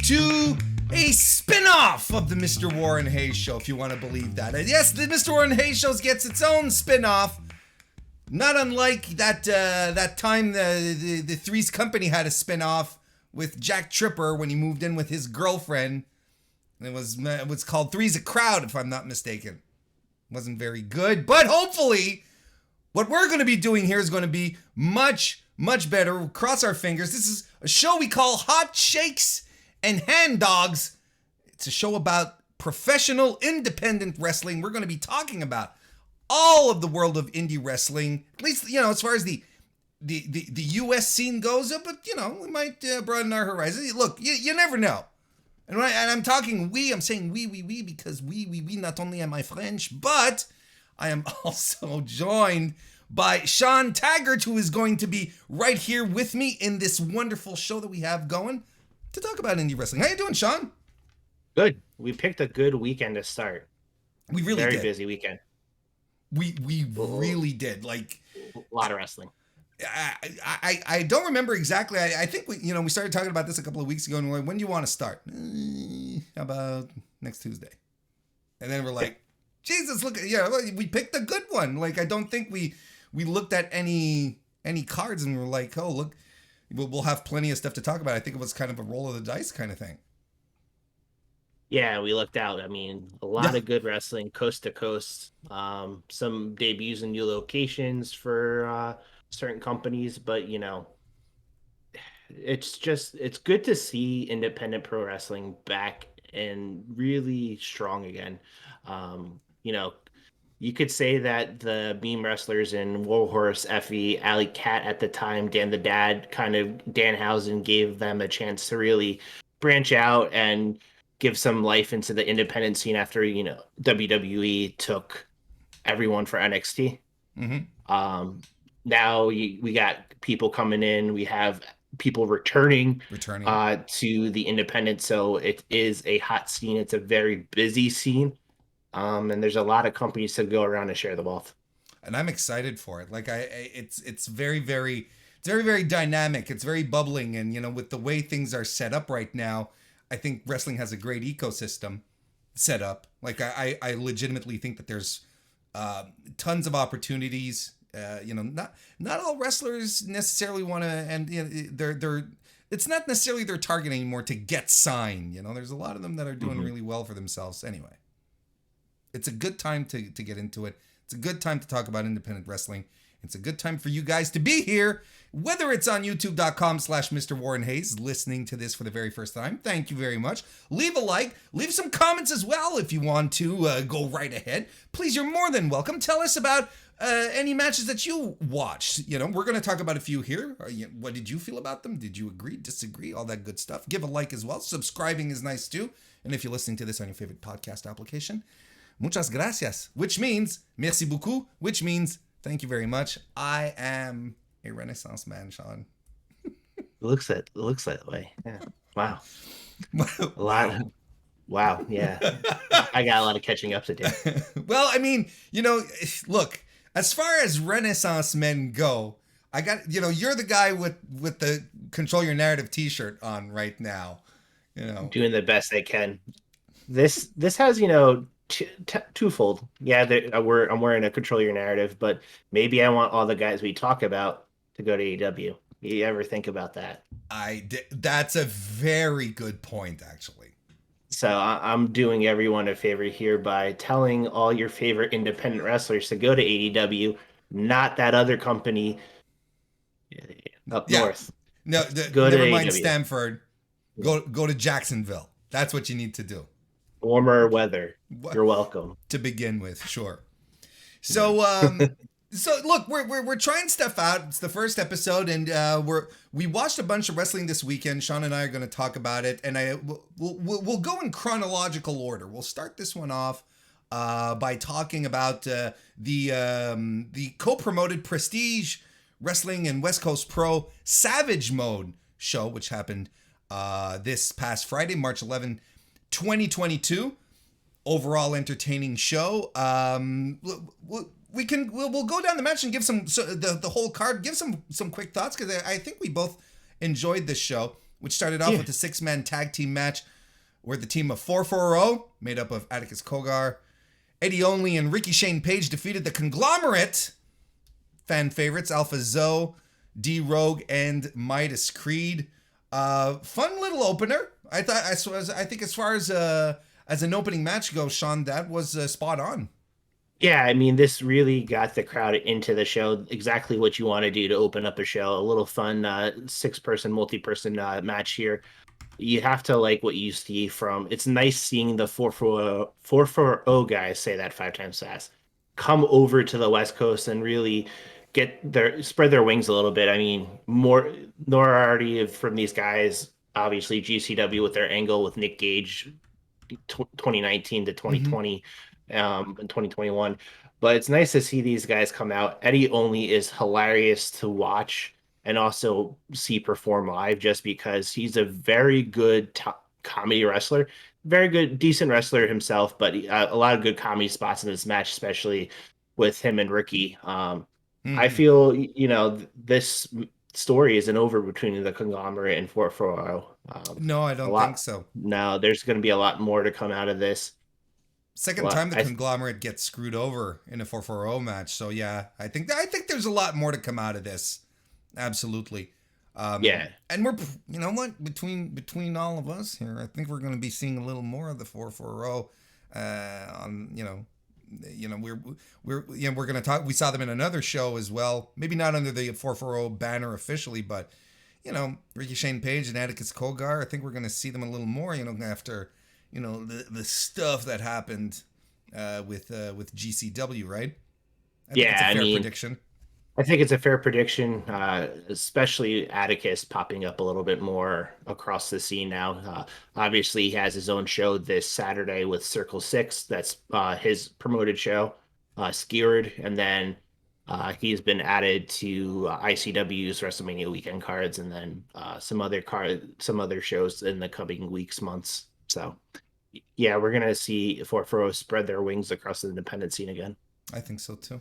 to a spin-off of the MrWarrenHayes show, if you want to believe that. Yes, the MrWarrenHayes show gets its own spin-off. Not unlike that time the Three's Company had a spin-off with Jack Tripper when he moved in with his girlfriend. It was called Three's a Crowd, if I'm not mistaken. Wasn't very good, but hopefully what we're going to be doing here is going to be much, much better. Cross our fingers. This is a show we call Hot Shakes and Hand Dogs. It's a show about professional independent wrestling. We're going to be talking about all of the world of indie wrestling, at least, as far as the U.S. scene goes, but, we might broaden our horizons. Look, you never know. And I'm talking we, I'm saying we, because we, not only am I French, but I am also joined by Sean Taggart, who is going to be right here with me in this wonderful show that we have going to talk about indie wrestling. How you doing, Sean? Good. We picked a good weekend to start. We really Very did. busy weekend. We really did. Like a lot of wrestling. I don't remember exactly. I think we started talking about this a couple of weeks ago, and we're like, when do you want to start? How about next Tuesday? And then we're like, Jesus, look, we picked a good one. Like, I don't think we looked at any cards and we were like, oh, look, we'll have plenty of stuff to talk about. I think it was kind of a roll of the dice kind of thing. Yeah, we looked out. I mean, a lot of good wrestling, coast to coast. Some debuts in new locations for certain companies, but it's good to see independent pro wrestling back and really strong again. You could say that the Beam wrestlers in Warhorse, Effie, Alley Cat at the time, Dan the Dad, kind of Danhausen gave them a chance to really branch out and give some life into the independent scene after, WWE took everyone for NXT. Mm-hmm. Now we got people coming in. We have people returning to the independent. So it is a hot scene. It's a very busy scene. And there's a lot of companies to go around and share the wealth. And I'm excited for it. Like it's very, very, it's very, very dynamic. It's very bubbling. And, with the way things are set up right now, I think wrestling has a great ecosystem set up. Like I legitimately think that there's tons of opportunities. Not all wrestlers necessarily want to, and they're it's not necessarily their target anymore to get signed. There's a lot of them that are doing really well for themselves. Anyway, it's a good time to get into it. It's a good time to talk about independent wrestling. It's a good time for you guys to be here, whether it's on youtube.com/MrWarrenHayes, listening to this for the very first time. Thank you very much. Leave a like, leave some comments as well if you want to go right ahead. Please, you're more than welcome. Tell us about any matches that you watched. We're going to talk about a few here. What did you feel about them? Did you agree, disagree, all that good stuff? Give a like as well. Subscribing is nice too. And if you're listening to this on your favorite podcast application, muchas gracias, which means merci beaucoup, which means thank you very much. I am a Renaissance man, Sean. It looks that way. Yeah. Wow. A lot. Wow. Yeah. I got a lot of catching up to do. Well, I mean, look, as far as Renaissance men go, I got, you're the guy with the Control Your Narrative t-shirt on right now. Doing the best I can. This has, twofold. Yeah, I'm wearing a Control Your Narrative, but maybe I want all the guys we talk about to go to AEW. You ever think about that? That's a very good point, actually. So I'm doing everyone a favor here by telling all your favorite independent wrestlers to go to AEW, not that other company up north. No, never mind AEW. Stanford. Go to Jacksonville. That's what you need to do. Warmer weather. You're welcome. To begin with, sure. So so look, we're trying stuff out. It's the first episode, and we watched a bunch of wrestling this weekend. Sean and I are going to talk about it, and we'll go in chronological order. We'll start this one off by talking about the co-promoted Prestige Wrestling and West Coast Pro Savage Mode show, which happened this past Friday, March 11, 2022. Overall entertaining show. We'll go down the match and give the whole card, give some quick thoughts, because I think we both enjoyed this show. which started off with a 6-man tag team match where the team of 440, made up of Atticus Cogar, Eddie Only, and Ricky Shane Page defeated the Conglomerate, fan favorites Alpha Zoe, D-Rogue, and Midas Creed. Fun little opener. I think as far as an opening match goes, Shawn, that was spot on. Yeah, I mean, this really got the crowd into the show. Exactly what you want to do to open up a show. A little fun 6-person, multi-person match here. You have to like what you see from. It's nice seeing the 440 guys, say that 5 times fast, come over to the West Coast and really spread their wings a little bit. I mean, more notoriety from these guys. Obviously, GCW with their angle with Nick Gage, 2019 to 2020. In 2021, but it's nice to see these guys come out. Eddie Only is hilarious to watch and also see perform live, just because he's a very good comedy wrestler, very good, decent wrestler himself, but a lot of good comedy spots in this match, especially with him and Ricky. I feel, this story isn't over between the Conglomerate and 440. No, I don't think so. No, there's going to be a lot more to come out of this. Second time the Conglomerate gets screwed over in a 440 match. So yeah, I think there's a lot more to come out of this. Absolutely. And we're, you know what, between all of us here, I think we're going to be seeing a little more of the 440. We're going to talk. We saw them in another show as well. Maybe not under the 440 banner officially, but Ricky Shane Page and Atticus Cogar. I think we're going to see them a little more. After. The stuff that happened with GCW, right? I think it's a fair prediction. I think it's a fair prediction, especially Atticus popping up a little bit more across the scene now. Obviously, he has his own show this Saturday with Circle 6. That's his promoted show, Skewered. And then he's been added to ICW's WrestleMania weekend cards, and then some other shows in the coming weeks, months. So, yeah, we're going to see 440 spread their wings across the independent scene again. I think so, too.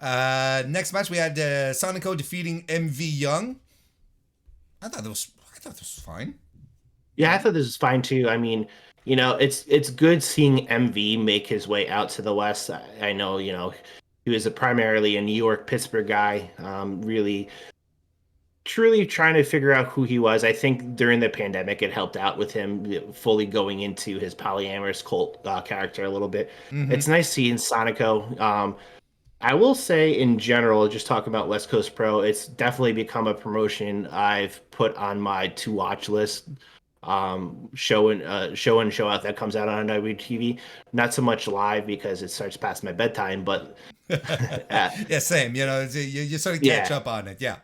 Next match, we had Sonico defeating MV Young. I thought this was fine. Yeah, I thought this was fine, too. I mean, it's good seeing MV make his way out to the West. I know, he was primarily a New York, Pittsburgh guy, really truly trying to figure out who he was. I think during the pandemic, it helped out with him fully going into his polyamorous cult character a little bit. Mm-hmm. It's nice seeing Sonico. I will say in general, just talking about West Coast Pro, it's definitely become a promotion I've put on my to watch list. Show and show out that comes out on WTV. Not so much live because it starts past my bedtime, but yeah, same. You sort of catch up on it. Yeah.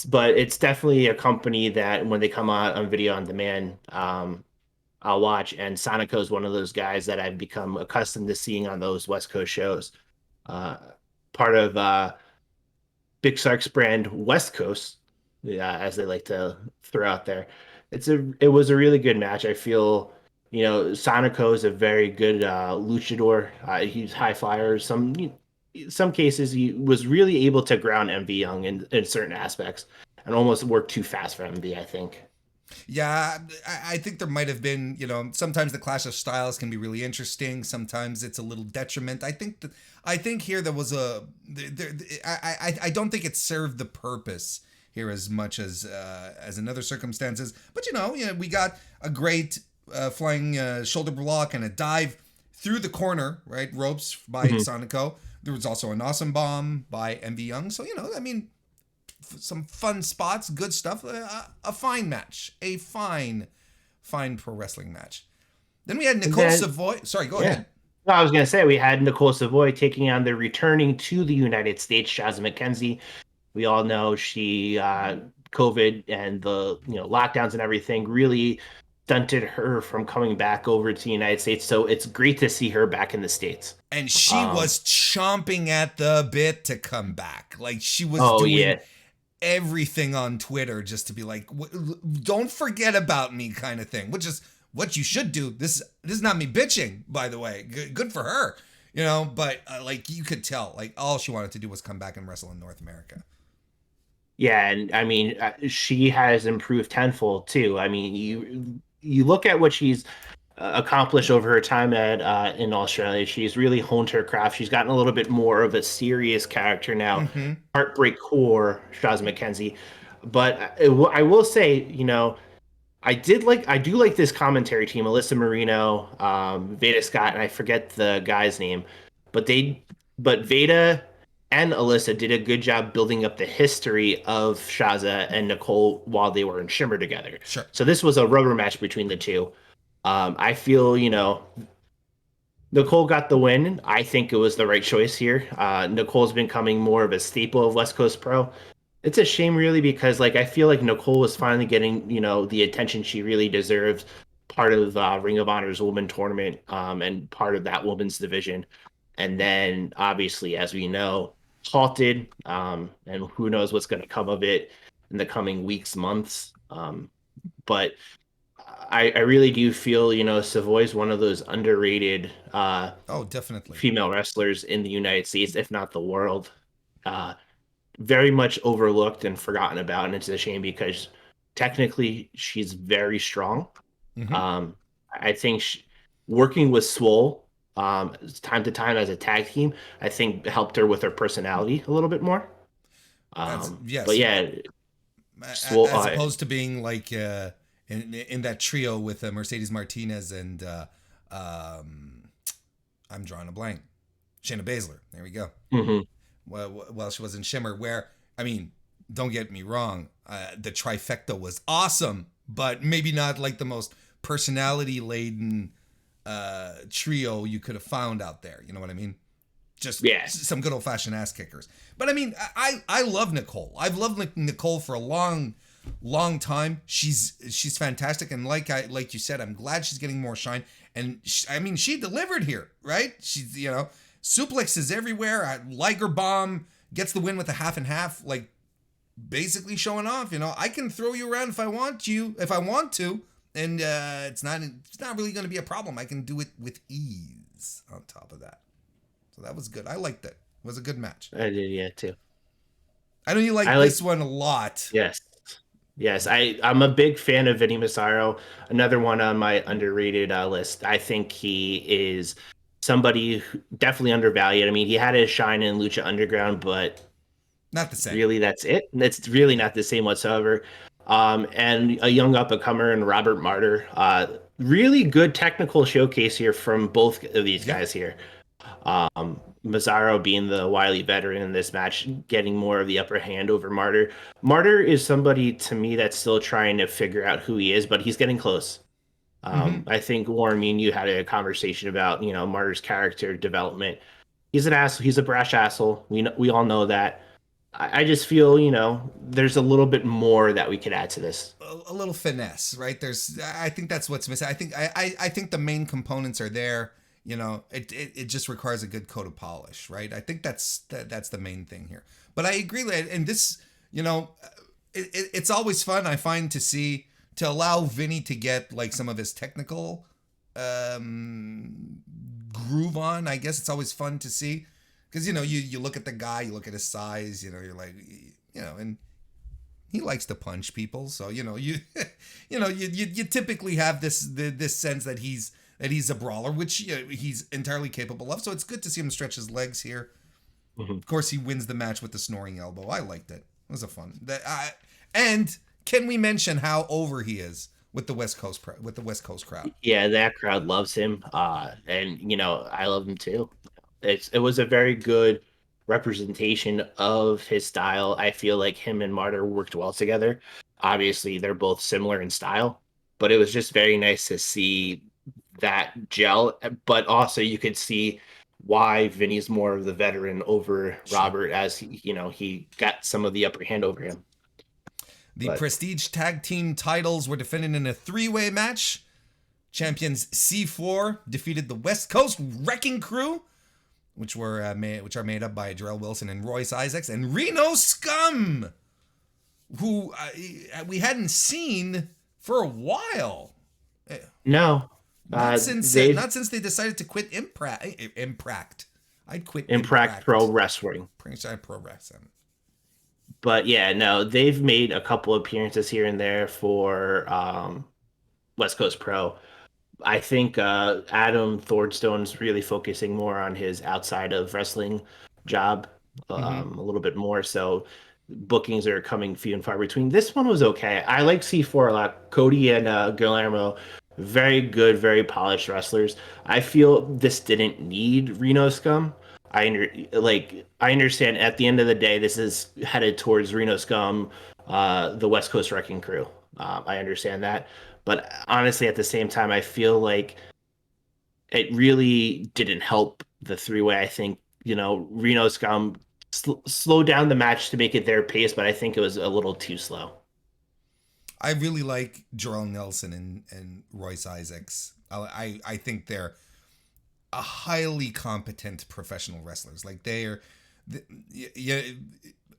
But it's definitely a company that when they come out on video on demand, I'll watch. And Sonico is one of those guys that I've become accustomed to seeing on those West Coast shows. Part of Big Sark's brand West Coast, as they like to throw out there. It was a really good match. I feel, Sonico is a very good luchador. He's high flyer. Some cases he was really able to ground MV Young in certain aspects and almost worked too fast for MV, I think. Yeah, I think there might have been, sometimes the clash of styles can be really interesting. Sometimes it's a little detriment. I think here there was I don't think it served the purpose here as much as in other circumstances. But, we got a great flying shoulder block and a dive through the corner, right? Ropes by Sonico. There was also an awesome bomb by MV Young. So, some fun spots, good stuff. A fine match. A fine pro wrestling match. Then we had Nicole Savoy. Sorry, go ahead. No, I was going to say we had Nicole Savoy taking on the returning to the United States, Shazza McKenzie. We all know she, COVID and the lockdowns and everything really stunted her from coming back over to the United States. So it's great to see her back in the States. And she was chomping at the bit to come back. Like she was doing everything on Twitter just to be like, don't forget about me kind of thing, which is what you should do. This is not me bitching, by the way. Good for her, but like you could tell, like all she wanted to do was come back and wrestle in North America. Yeah, and I mean, she has improved tenfold too. I mean, you look at what she's accomplished over her time at in Australia. She's really honed her craft. She's gotten a little bit more of a serious character now. Mm-hmm. Heartbreak core, Shaz McKenzie. But I will say, I do like this commentary team, Alyssa Marino, Veda Scott, and I forget the guy's name, but Veda and Alyssa did a good job building up the history of Shaza and Nicole while they were in Shimmer together. Sure. So this was a rubber match between the two. I feel, Nicole got the win. I think it was the right choice here. Nicole's becoming more of a staple of West Coast Pro. It's a shame, really, because I feel like Nicole was finally getting the attention she really deserves. Part of Ring of Honor's woman tournament, and part of that women's division, and then obviously, as we know, halted. And who knows what's going to come of it in the coming weeks, months. But I really do feel, Savoy's one of those underrated Oh, definitely. female wrestlers in the United States, if not the world. Uh, Very much overlooked and forgotten about, and it's a shame because technically she's very strong. Mm-hmm. Um, I think working with Swole time to time as a tag team, I think helped her with her personality a little bit more. That's But yes. yeah, Swole. As opposed to being like in that trio with Mercedes Martinez and I'm drawing a blank. Shayna Baszler. There we go. Mhm. Well, she was in Shimmer, where, I mean, don't get me wrong, the trifecta was awesome, but maybe not like the most personality laden trio you could have found out there. You know what I mean? Just Yeah. some good old fashioned ass kickers. But I mean, I love Nicole. I've loved Nicole for a long time. She's fantastic, and like you said, I'm glad she's getting more shine. And I mean, she delivered here, right? She's suplexes everywhere. Liger bomb gets the win with a half and half, like basically showing off. I can throw you around if I want to, and it's not really going to be a problem. I can do it with ease. On top of that, so that was good. I liked it. It was a good match. I did, yeah, too. I know you like I like, this one a lot. yes. Yes, I'm a big fan of Vinny Massaro. Another one on my underrated list. I think he is somebody definitely undervalued. I mean, he had his shine in Lucha Underground, but Not the same. really, that's it. It's really not the same whatsoever. And a young up and comer in Robert Martyr. Really good technical showcase here from both of these Yep. guys here. Mazzaro being the wily veteran in this match, getting more of the upper hand over Martyr. Martyr is somebody to me that's still trying to figure out who he is, but he's getting close. Mm-hmm. I think Warren, me and you had a conversation about Martyr's character development. He's an asshole. He's a brash asshole. We all know that. I just feel there's a little bit more that we could add to this. A little finesse, right? I think that's what's missing. I think the main components are there. It just requires a good coat of polish, right? I think that's the main thing here. But I agree, and this, it's always fun, I find, to allow Vinny to get like some of his technical groove on. I guess it's always fun to see, because you look at the guy, you look at his size, you're like, and he likes to punch people, so you typically have this sense that he's a brawler, which he's entirely capable of. So it's good to see him stretch his legs here. Mm-hmm. Of course, he wins the match with the snoring elbow. I liked it. It was a fun. And can we mention how over he is with the West Coast crowd? Yeah, that crowd loves him, and I love him too. It was a very good representation of his style. I feel like him and Martyr worked well together. Obviously, they're both similar in style, but it was just very nice to see that gel. But also, you could see why Vinny's more of the veteran over Robert, as he got some of the upper hand over him. The Prestige Tag Team titles were defended in a 3-way match. Champions C4 defeated the West Coast Wrecking Crew, which are made up by Jarrell Wilson and Royce Isaacs, and Reno Scum, who we hadn't seen for a while. No. Not since they decided to quit Impact. I'd quit Impact Pro Wrestling. Pro Wrestling. But yeah, no, they've made a couple appearances here and there for West Coast Pro. I think Adam Thornstone's really focusing more on his outside of wrestling job, Mm-hmm. a little bit more. So bookings are coming few and far between. This one was okay. I like C4 a lot. Cody and Guillermo, very good, very polished wrestlers. I feel this didn't need Reno Scum. I understand at the end of the day, this is headed towards Reno Scum, the West Coast Wrecking Crew. I understand that. But honestly, at the same time, I feel like it really didn't help the three-way. I think, Reno Scum slowed down the match to make it their pace, but I think it was a little too slow. I really like Jarrell Nelson and Royce Isaacs. I think they're a highly competent professional wrestlers. Like they are, yeah.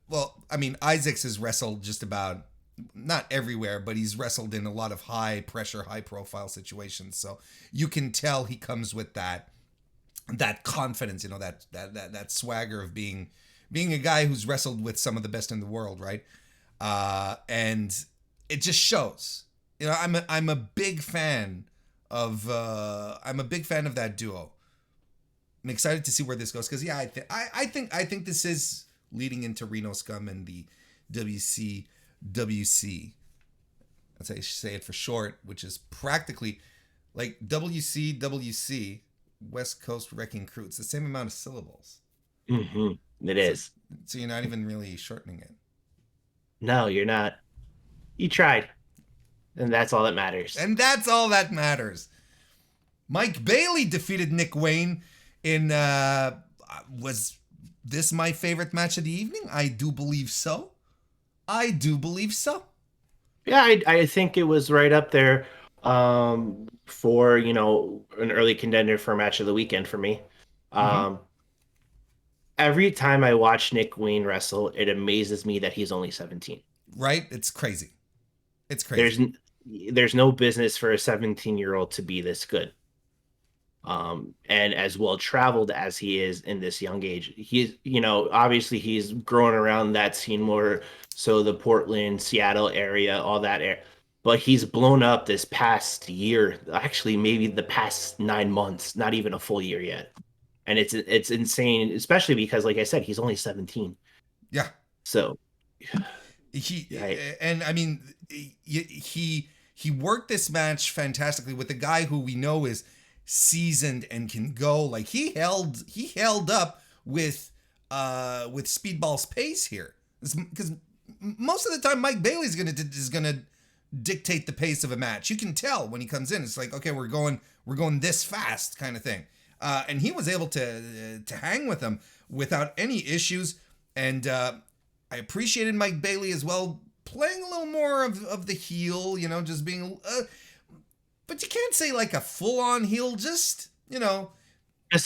Well, I mean, Isaacs has wrestled just about not everywhere, but he's wrestled in a lot of high pressure, high profile situations. So you can tell he comes with that confidence, that swagger of being a guy who's wrestled with some of the best in the world, right? And it just shows. I'm a big fan of that duo. I'm excited to see where this goes because yeah, I think this is leading into Reno Scum and the WCWC. That's how you say it for short, which is practically like WCWC, West Coast Wrecking Crew. It's the same amount of syllables. It So is. so you're not even really shortening it. No, you're not. You tried, and that's all that matters. And that's all that matters. Mike Bailey defeated Nick Wayne in was this my favorite match of the evening? I do believe so. I do believe so. Yeah, I think it was right up there for, an early contender for match of the weekend for me. Mm-hmm. Um, every time I watch Nick Wayne wrestle, it amazes me that he's only 17. Right? It's crazy. It's There's crazy. there's no business for a 17-year-old to be this good. And as well traveled as he is in this young age, he's, obviously he's growing around that scene more. So the Portland, Seattle area, all that area. But he's blown up this past year, actually, maybe the past 9 months, not even a full year yet. And it's insane, especially because, like I said, he's only 17. Yeah. So, He I, and I mean he worked this match fantastically with a guy who we know is seasoned and can go. Like he held up with Speedball's pace here because most of the time Mike Bailey's gonna dictate the pace of a match. You can tell when he comes in. It's like, okay, we're going this fast kind of thing. And he was able to hang with him without any issues. And I appreciated Mike Bailey as well, playing a little more of the heel, just being. But you can't say like a full on heel, just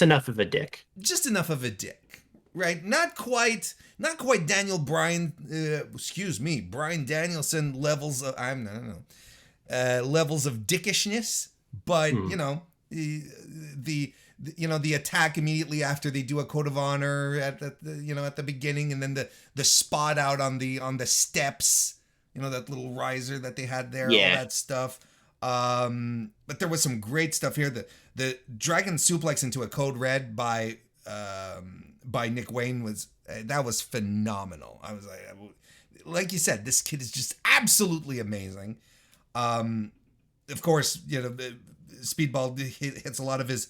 enough of a dick. just enough of a dick, right? Not quite Daniel Bryan, excuse me, Bryan Danielson levels of I don't know, levels of dickishness, but Hmm. the attack immediately after they do a code of honor at the beginning, and then the spot out on the steps, that little riser that they had there, all Yeah. that stuff. But there was some great stuff here. The dragon suplex into a code red by Nick Wayne was phenomenal. I was like you said, this kid is just absolutely amazing. Of course, Speedball hits a lot of his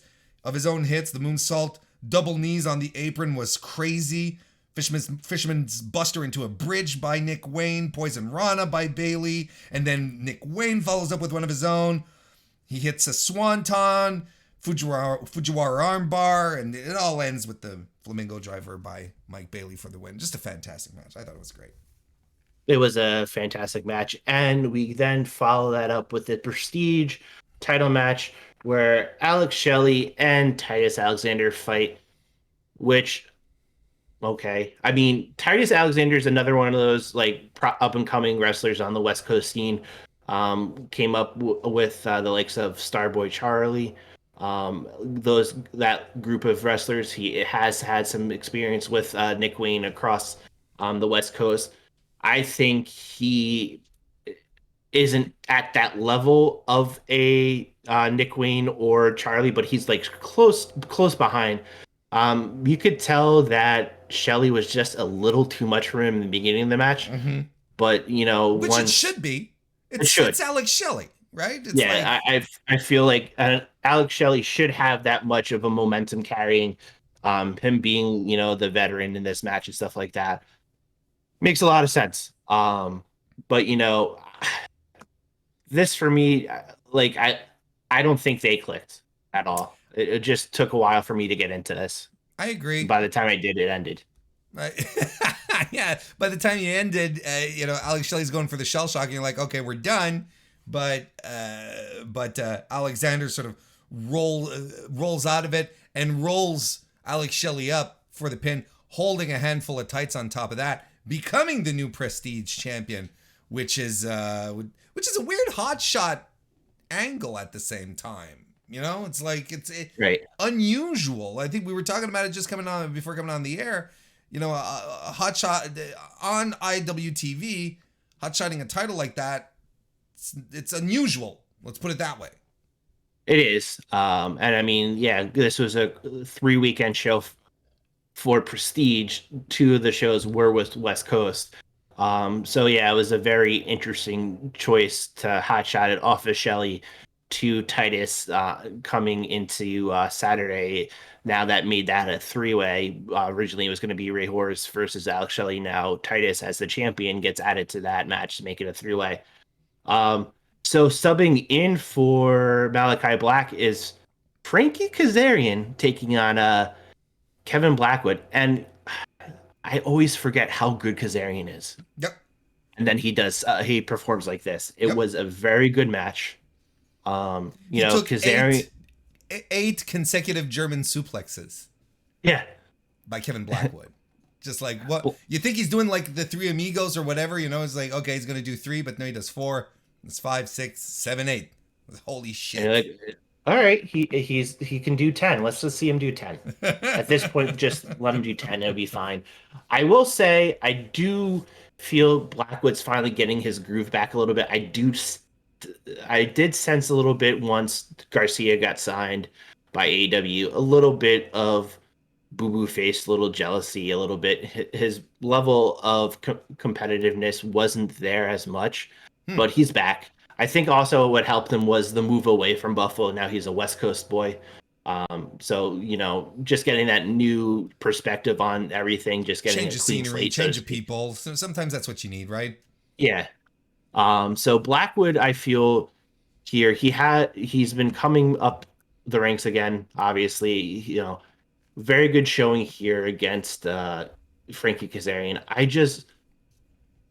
own hits. The moonsault, double knees on the apron was crazy. Fisherman's Buster into a bridge by Nick Wayne. Poison Rana by Bailey. And then Nick Wayne follows up with one of his own. He hits a swanton, Fujiwara armbar, and it all ends with the Flamingo Driver by Mike Bailey for the win. Just a fantastic match. I thought it was great. It was a fantastic match. And we then follow that up with the Prestige title match where Alex Shelley and Titus Alexander fight, which, okay. I mean, Titus Alexander is another one of those like up and coming wrestlers on the West Coast scene. Came up with the likes of Starboy Charlie. That group of wrestlers. He has had some experience with Nick Wayne across the West Coast. I think he isn't at that level of a Nick Wayne or Charlie, but he's like close behind. You could tell that Shelley was just a little too much for him in the beginning of the match, Mm-hmm. but Which it once should be. it It's should. Alex Shelley, right? It's Yeah, like I feel like Alex Shelley should have that much of a momentum carrying him being, the veteran in this match and stuff like that. Makes a lot of sense. But this for me, like I don't think they clicked at all. It just took a while for me to get into this. I agree. By the time I did, it ended. Right. Yeah. By the time you ended, Alex Shelley's going for the shell shock, and you're like, okay, we're done. But Alexander sort of rolls out of it and rolls Alex Shelley up for the pin, holding a handful of tights on top of that, becoming the new Prestige champion, which is a weird hot shot angle at the same time. It's like Right. unusual. I think we were talking about it just coming on the air. A hot shot on IWTV, hot shotting a title like that. It's unusual. Let's put it that way. It is. And I mean, yeah, this was a 3 weekend show for Prestige. Two of the shows were with West Coast. So yeah, it was a very interesting choice to hotshot it off of Shelley to Titus coming into Saturday. Now that made that a three-way. Originally, it was going to be Ray Horse versus Alex Shelley. Now Titus, as the champion, gets added to that match to make it a three-way. So subbing in for Malachi Black is Frankie Kazarian taking on Kevin Blackwood, and I always forget how good Kazarian is. Yep. And then he performs like this. It Yep. was a very good match. He took Kazarian, eight consecutive German suplexes yeah, by Kevin Blackwood. Just like what Well- you think he's doing, like the Three Amigos or whatever. It's like, okay, he's gonna do three, but no, he does four. It's 5, 6, 7, 8. Holy shit! and like, all right, he can do 10. Let's just see him do 10. At this point, just let him do 10. It'll be fine. I will say I do feel Blackwood's finally getting his groove back a little bit. I did sense a little bit once Garcia got signed by AEW, a little bit of boo-boo face, a little jealousy, a little bit. His level of competitiveness wasn't there as much, but he's back. I think also what helped him was the move away from Buffalo. Now he's a West Coast boy. So, just getting that new perspective on everything, just getting Change a of clean scenery, slate. change of people. So sometimes that's what you need, right? Yeah. So Blackwood, I feel here he's been coming up the ranks again. Obviously, very good showing here against Frankie Kazarian.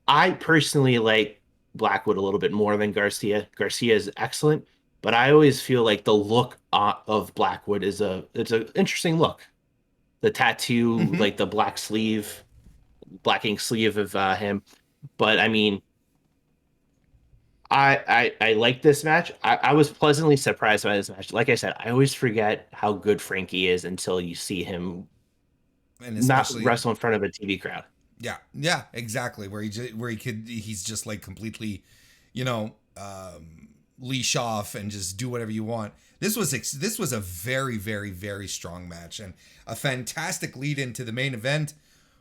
I personally like Blackwood a little bit more than Garcia. Garcia is excellent, but I always feel like the look of Blackwood it's an interesting look. The tattoo, Mm-hmm. like the black ink sleeve of him. But I mean, I like this match. I was pleasantly surprised by this match. Like I said, I always forget how good Frankie is until you see him And not especially, wrestle in front of a TV crowd. yeah, exactly. He's just like completely, leash off and just do whatever you want. This was a very, very, very strong match and a fantastic lead into the main event,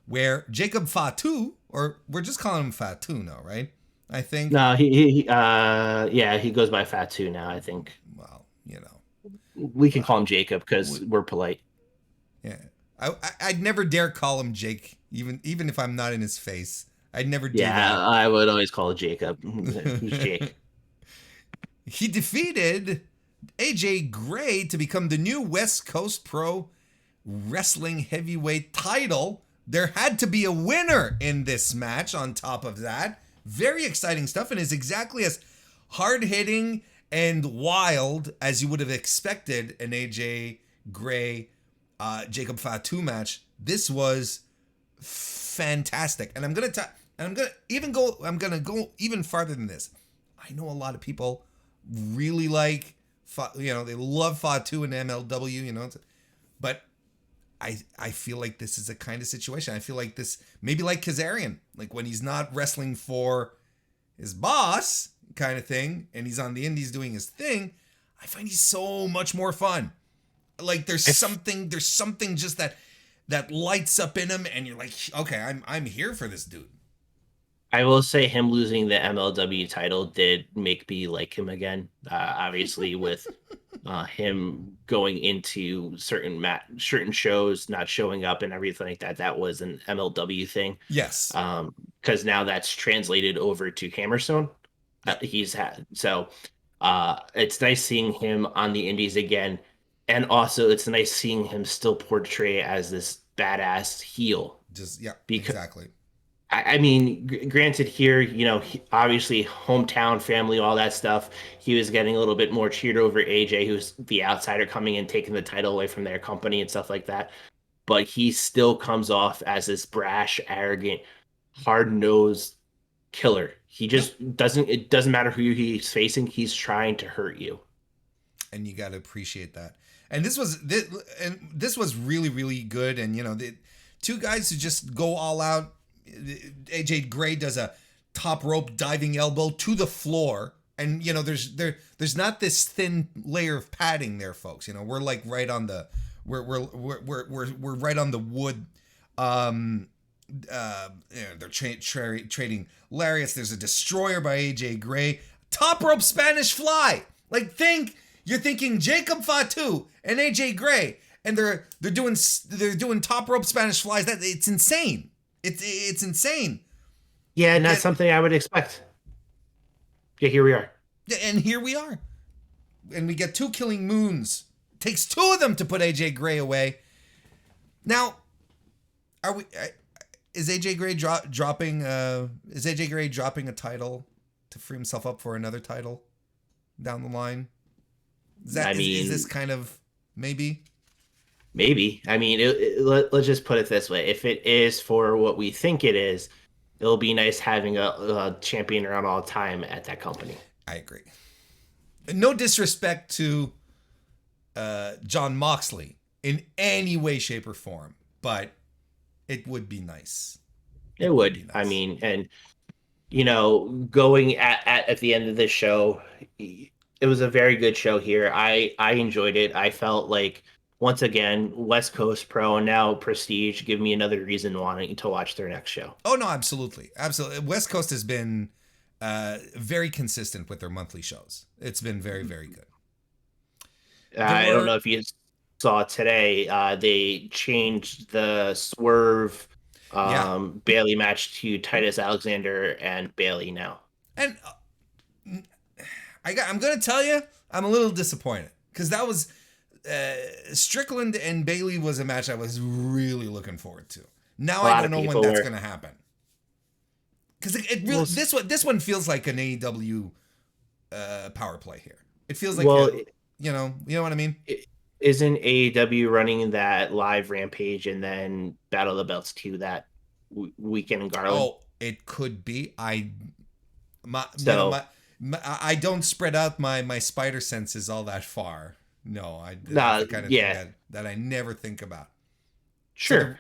where Jacob Fatu, or we're just calling him Fatu now, right? I think. No, he goes by Fatu now, I think. Well, We can call him Jacob because we're polite. yeah. I'd never dare call him Jake, even if I'm not in his face. I'd never do Yeah, that. I would always call it Jacob. Who's Jake? He defeated AJ Gray to become the new West Coast Pro Wrestling Heavyweight title. There had to be a winner in this match on top of that. Very exciting stuff, and is exactly as hard-hitting and wild as you would have expected an AJ Gray Jacob Fatu match. This was fantastic. And I'm gonna go even farther than this. I know a lot of people really like, they love Fatu and MLW, but I feel like this is a kind of situation. I feel like this maybe like Kazarian, like when he's not wrestling for his boss kind of thing, and he's on the indies doing his thing. I find he's so much more fun. Like there's something just that lights up in him, and you're like, okay, I'm here for this dude. I will say him losing the MLW title did make me like him again. Obviously, with him going into certain shows, not showing up and everything like that. That was an MLW thing. Yes. Because now that's translated over to Hammerstone. He's had so. It's nice seeing him on the indies again, and also it's nice seeing him still portray as this badass heel. Just yeah, because exactly. I mean, granted, here, obviously hometown, family, all that stuff. He was getting a little bit more cheered over AJ, who's the outsider coming in, taking the title away from their company and stuff like that. But he still comes off as this brash, arrogant, hard-nosed killer. He just doesn't. It doesn't matter who he's facing. He's trying to hurt you, and you got to appreciate that. And this was really, really good. And the two guys who just go all out. AJ Gray does a top rope diving elbow to the floor, and there's not this thin layer of padding there, folks. We're like right on the we're right on the wood. They're trading lariats. There's a destroyer by AJ Gray, top rope Spanish fly. Like you're thinking Jacob Fatu and AJ Gray, and they're doing top rope Spanish flies. That it's insane. It's insane. Yeah, not something I would expect. Yeah, here we are. And here we are. And we get 2 killing moons. Takes 2 of them to put AJ Gray away. Now, is AJ Gray dropping a title to free himself up for another title down the line? Is this kind of maybe? Maybe. I mean, let's just put it this way. If it is for what we think it is, it'll be nice having a champion around all the time at that company. I agree. No disrespect to John Moxley in any way, shape, or form, but it would be nice. It would. Nice. I mean, and, going at the end of this show, it was a very good show here. I enjoyed it. I felt like, once again, West Coast Pro and now Prestige give me another reason wanting to watch their next show. Oh, no, absolutely. Absolutely. West Coast has been very consistent with their monthly shows. It's been very, very good. I don't know if you saw today, they changed the Swerve Bailey match to Titus Alexander and Bailey now. And I'm going to tell you, I'm a little disappointed because that was... Strickland and Bailey was a match I was really looking forward to. Now I don't know when that's going to happen. Because it really this one feels like an AEW power play here. It feels like you know what I mean. Isn't AEW running that live Rampage and then Battle of the Belts 2 that weekend in Garland? Oh, it could be. I don't spread out my spider senses all that far. No, that's the kind of thing that I never think about. Sure.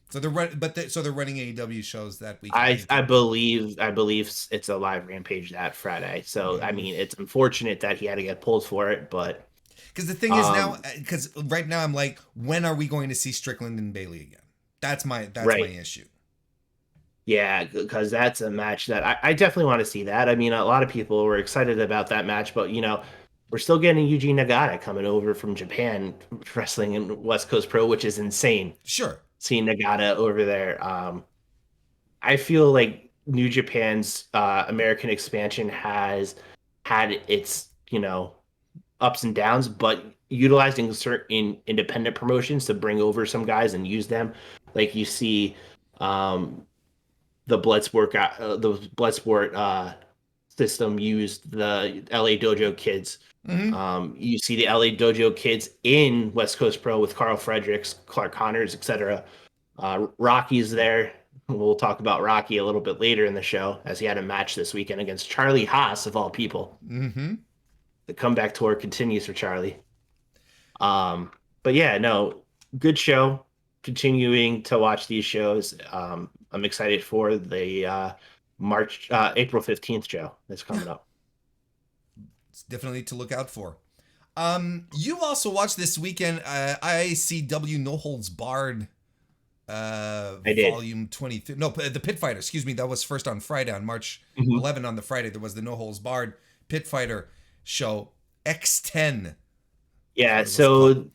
So they're running AEW shows that week. I believe it's a live Rampage that Friday. So I mean, it's unfortunate that he had to get pulled for it, but because the thing is now, because right now I'm like, when are we going to see Strickland and Bailey again? That's my issue. Yeah, because that's a match that I definitely want to see that. I mean, a lot of people were excited about that match, but we're still getting Yuji Nagata coming over from Japan, wrestling in West Coast Pro, which is insane. Sure. Seeing Nagata over there. I feel like New Japan's American expansion has had its, ups and downs, but utilizing certain independent promotions to bring over some guys and use them. Like you see the Bloodsport system used the LA Dojo Kids. Mm-hmm. You see the LA Dojo Kids in West Coast Pro with Carl Fredericks, Clark Connors, etc. Rocky's there. We'll talk about Rocky a little bit later in the show, as he had a match this weekend against Charlie Haas, of all people. Mm-hmm. The comeback tour continues for Charlie. But yeah, no, good show. continuing to watch these shows. I'm excited for the April 15th show that's coming up. It's definitely to look out for. You also watched this weekend ICW No Holds Barred I did. volume 23. No, the Pitfighter, excuse me. That was first on Friday, on March Mhm. 11 on the Friday. There was the No Holds Barred Pitfighter show X10. Yeah, What it was called.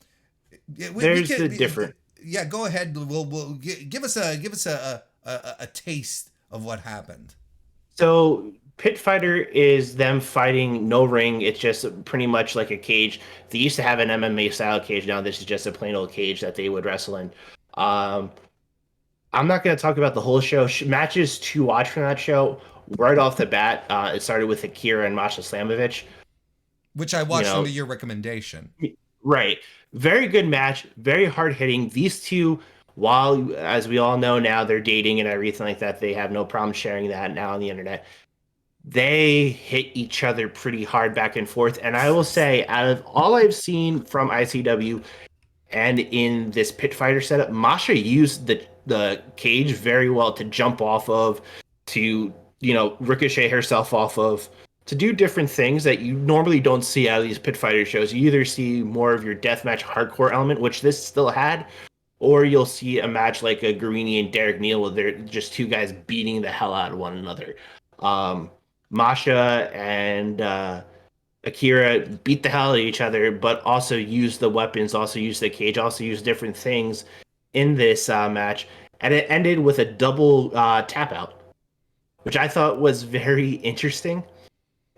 so We there's the can, different. yeah, go ahead. We'll give us a taste of what happened. So Pit Fighter is them fighting no ring. It's just pretty much like a cage. They used to have an MMA style cage. Now this is just a plain old cage that they would wrestle in. Um, I'm not going to talk about the whole show. Matches to watch from that show right off the bat. It started with Akira and Masha Slamovich. Which I You watched under know, your recommendation. right. Very good match. Very hard hitting. These two, while as we all know now, they're dating and everything like that. They have no problem sharing that now on the internet. They hit each other pretty hard back and forth. And I will say, out of all I've seen from ICW and in this pit fighter setup, Masha used the cage very well to jump off of, to ricochet herself off of, to do different things that you normally don't see out of these pit fighter shows. You either see more of your deathmatch hardcore element, which this still had, or you'll see a match like a Guarini and Derek Neal where they're just two guys beating the hell out of one another. Um, Masha and Akira beat the hell out of each other, but also use the weapons, also use the cage, also use different things in this match. And it ended with a double tap out, which I thought was very interesting.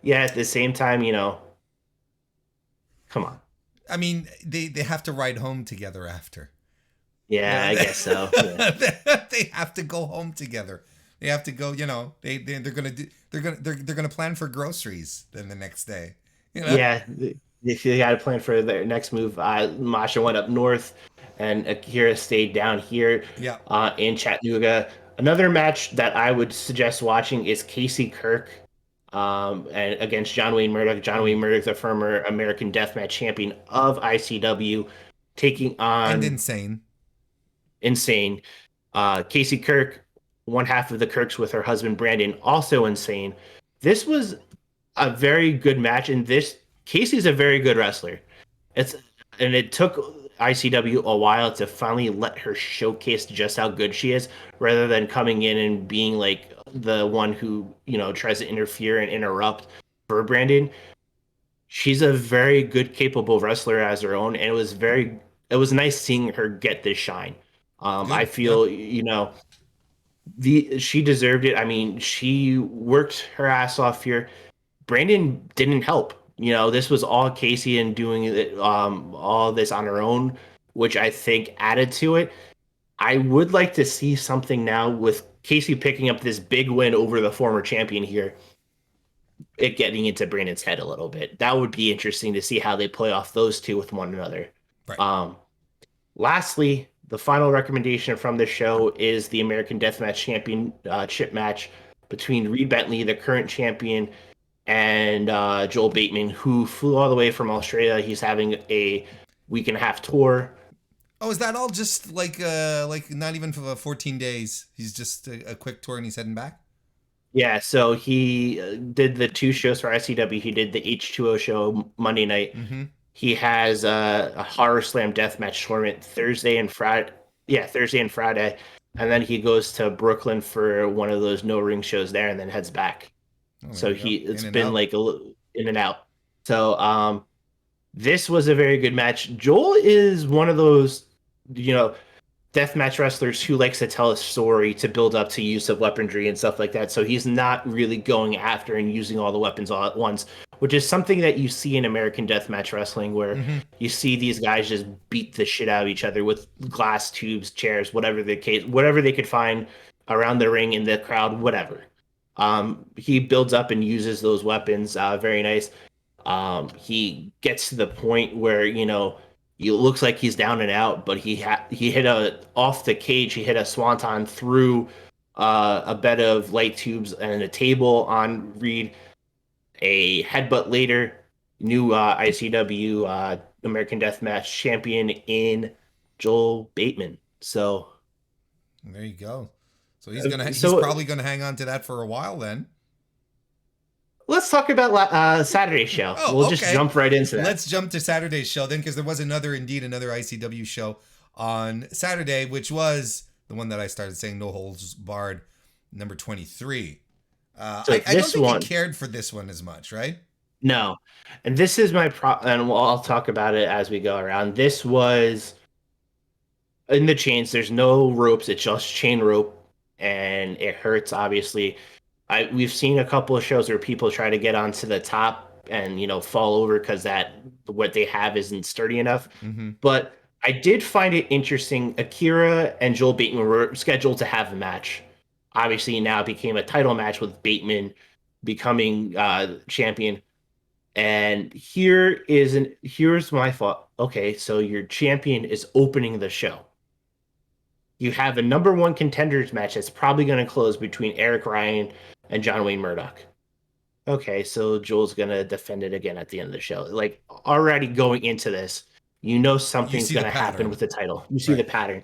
Yeah, at the same time, come on. I mean, they have to ride home together after. Yeah, I guess so. Yeah. They have to go home together. They have to go. They're gonna do. They're gonna plan for groceries then the next day. Yeah, if you got a plan for their next move, Masha went up north, and Akira stayed down here Yeah. in Chattanooga. Another match that I would suggest watching is Casey Kirk and against John Wayne Murdoch. John Wayne Murdoch, the former American Deathmatch champion of ICW, taking And on insane. Insane. Casey Kirk, one half of the Kirks with her husband Brandon, also insane. This was a very good match, and this Casey's a very good wrestler. It's and it took ICW a while to finally let her showcase just how good she is, rather than coming in and being like the one who tries to interfere and interrupt for Brandon. She's a very good, capable wrestler as her own, and it was nice seeing her get this shine. I Good. Yeah. feel she deserved it. I mean, she worked her ass off here. Brandon didn't help. This was all Casey and doing it, all this on her own, which I think added to it. I would like to see something now with Casey picking up this big win over the former champion here, it getting into Brandon's head a little bit. That would be interesting to see how they play off those two with one another. Right. Lastly, the final recommendation from the show is the American Deathmatch Championship match between Reed Bentley, the current champion, and Joel Bateman, who flew all the way from Australia. He's having a week and a half tour. Oh, is that all just like not even for 14 days? He's just a quick tour and he's heading back? Yeah, so he did the two shows for ICW. He did the H2O show Monday night. Mm-hmm. He has a Horror Slam Deathmatch tournament Thursday and Friday. Yeah, Thursday and Friday. And then he goes to Brooklyn for one of those no ring shows there and then heads back. Oh, So it's been out. like a little in and out. So this was a very good match. Joel is one of those, deathmatch wrestlers who likes to tell a story to build up to use of weaponry and stuff like that. So he's not really going after and using all the weapons all at once, which is something that you see in American deathmatch wrestling, where you see these guys just beat the shit out of each other with glass tubes, chairs, whatever the case, whatever they could find around the ring, in the crowd, whatever. He builds up and uses those weapons. Very nice. He gets to the point where it looks like he's down and out, but he hit off the cage. He hit a swanton through a bed of light tubes and a table on Reed. A headbutt later, new ICW American Deathmatch champion in Joel Bateman. So There you go. So he's so probably gonna hang on to that for a while then. let's talk about Saturday's show. We'll Oh, just okay. jump right into that. Let's jump to Saturday's show then, because there was another ICW show on Saturday, which was the one that I started saying, No Holds Barred, number 23. So I don't this think you one, cared for this one as much, right? no, and this is my and I'll talk about it as we go around. This was in the chains. There's no ropes. It's just chain rope, and it hurts. Obviously, we've seen a couple of shows where people try to get onto the top and fall over because that what they have isn't sturdy enough. Mm-hmm. But I did find it interesting. Akira and Joel Bateman were scheduled to have a match. Obviously, now it became a title match with Bateman becoming champion. And here's my thought. Okay, so your champion is opening the show. You have a number one contenders match that's probably going to close between Eric Ryan and John Wayne Murdoch. Okay, so Joel's going to defend it again at the end of the show. Like already going into this, You something's see going the to happen pattern. with the title. You see the Right.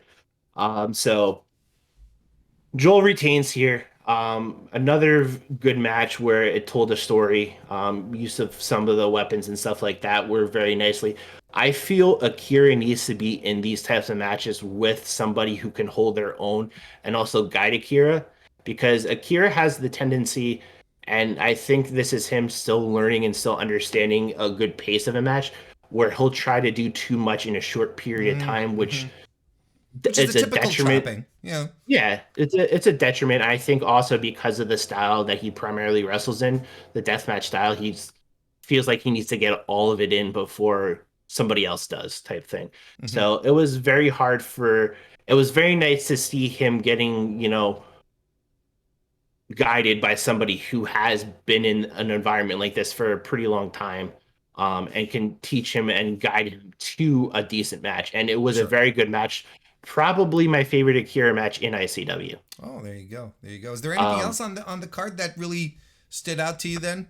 pattern. So Joel retains here. Another good match where it told a story. Use of some of the weapons and stuff like that were very nicely. I feel Akira needs to be in these types of matches with somebody who can hold their own and also guide Akira, because Akira has the tendency, and I think this is him still learning and still understanding a good pace of a match, where he'll try to do too much in a short period of time, Mm-hmm. which Which is the is a typical detriment. trapping. Yeah. Yeah, it's a detriment. I think also because of the style that he primarily wrestles in, the deathmatch style, he feels like he needs to get all of it in before somebody else does, type thing. Mm-hmm. So it was very hard for. It was very nice to see him getting, guided by somebody who has been in an environment like this for a pretty long time, and can teach him and guide him to a decent match. And it was a Sure. very good match. Probably my favorite Akira match in ICW. Oh, there you go. There you go. Is there anything Um, else on the card that really stood out to you then?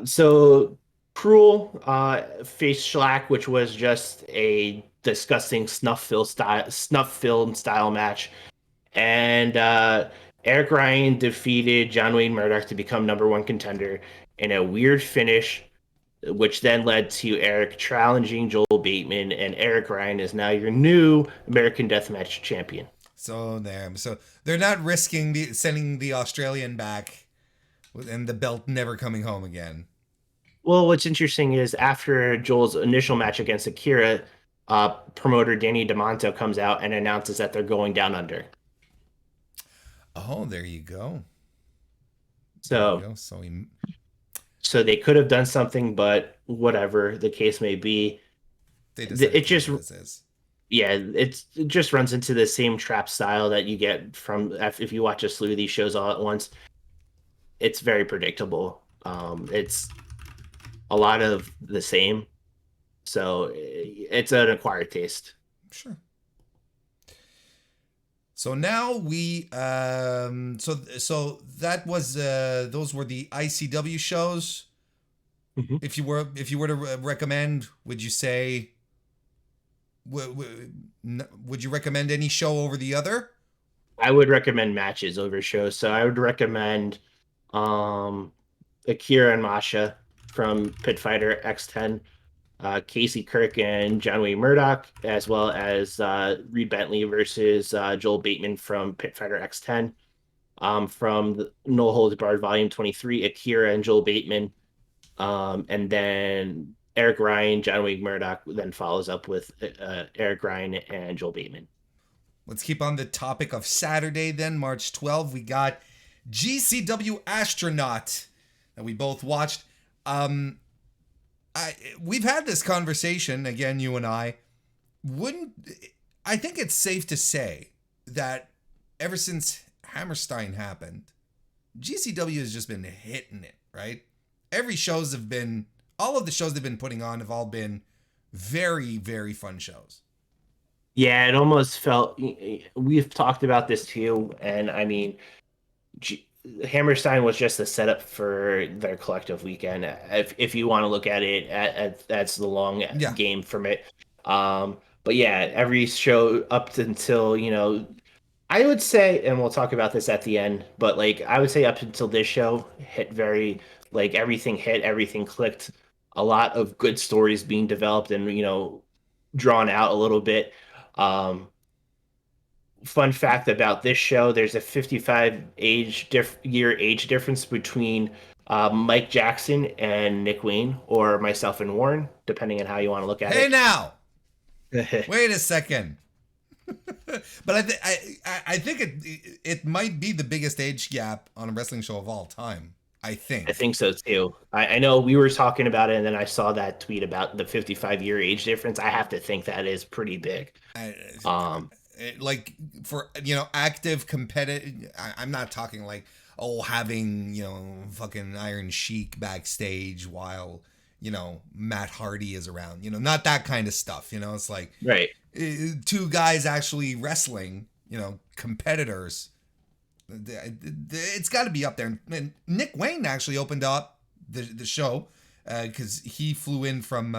so Cruel faced Schlack, which was just a disgusting snuff film style match, and Eric Ryan defeated John Wayne Murdoch to become number one contender in a weird finish, which then led to Eric challenging Joel Bateman, and Eric Ryan is now your new American Deathmatch champion. So they're not risking sending the Australian back and the belt never coming home again. Well, what's interesting is after Joel's initial match against Akira, promoter Danny DeMonto comes out and announces that they're going down under. Oh, there you go. There you So, go. so they could have done something, but whatever the case may be, They decided it to leave just, it as is. yeah, it just runs into the same trap style that you get from if you watch a slew of these shows all at once. It's very predictable. It's a lot of the same, so it's an acquired taste. Sure. So now we so that was those were the ICW shows. Mhm. If you were to recommend, would you say would you recommend any show over the other? I would recommend matches over shows. So I would recommend um, Akira and Masha from Pitfighter X10, Casey Kirk and John Wayne Murdoch, as well as Reed Bentley versus Joel Bateman from Pitfighter X10. From the No Holds Barred Volume 23, Akira and Joel Bateman. And then Eric Ryan, John Wayne Murdoch then follows up with Eric Ryan and Joel Bateman. Let's keep on the topic of Saturday then, March 12th. We got GCW Astronaut that we both watched. We've had this conversation again, you and I. I think it's safe to say that ever since Hammerstein happened, GCW has just been hitting it, right? All of the shows they've been putting on have all been very, very fun shows. Yeah, it almost felt we've talked about this too, and I mean, Hammerstein was just a setup for their collective weekend. If you want to look at it that's the long Yeah. game from it. Um, But yeah, every show up until, I would say, and we'll talk about this at the end, but like I would say up until this show hit very, like everything hit, everything clicked, a lot of good stories being developed and, drawn out a little bit. Um, Fun fact about this show, there's a 55 year age difference between Mike Jackson and Nick Wayne, or myself and Warren, depending on how you want to look at Hey it. now, wait a second. But I think it might be the biggest age gap on a wrestling show of all time. I I think. think so too. I know we were talking about it, and then I saw that tweet about the 55-year age difference. I have to think that is pretty big. I, Um, like for active competitive. I'm not talking like having fucking Iron Sheik backstage while Matt Hardy is around. Not that kind of stuff. It's like right. two guys actually wrestling. Competitors. It's got to be up there. And Nick Wayne actually opened up the show because he flew in from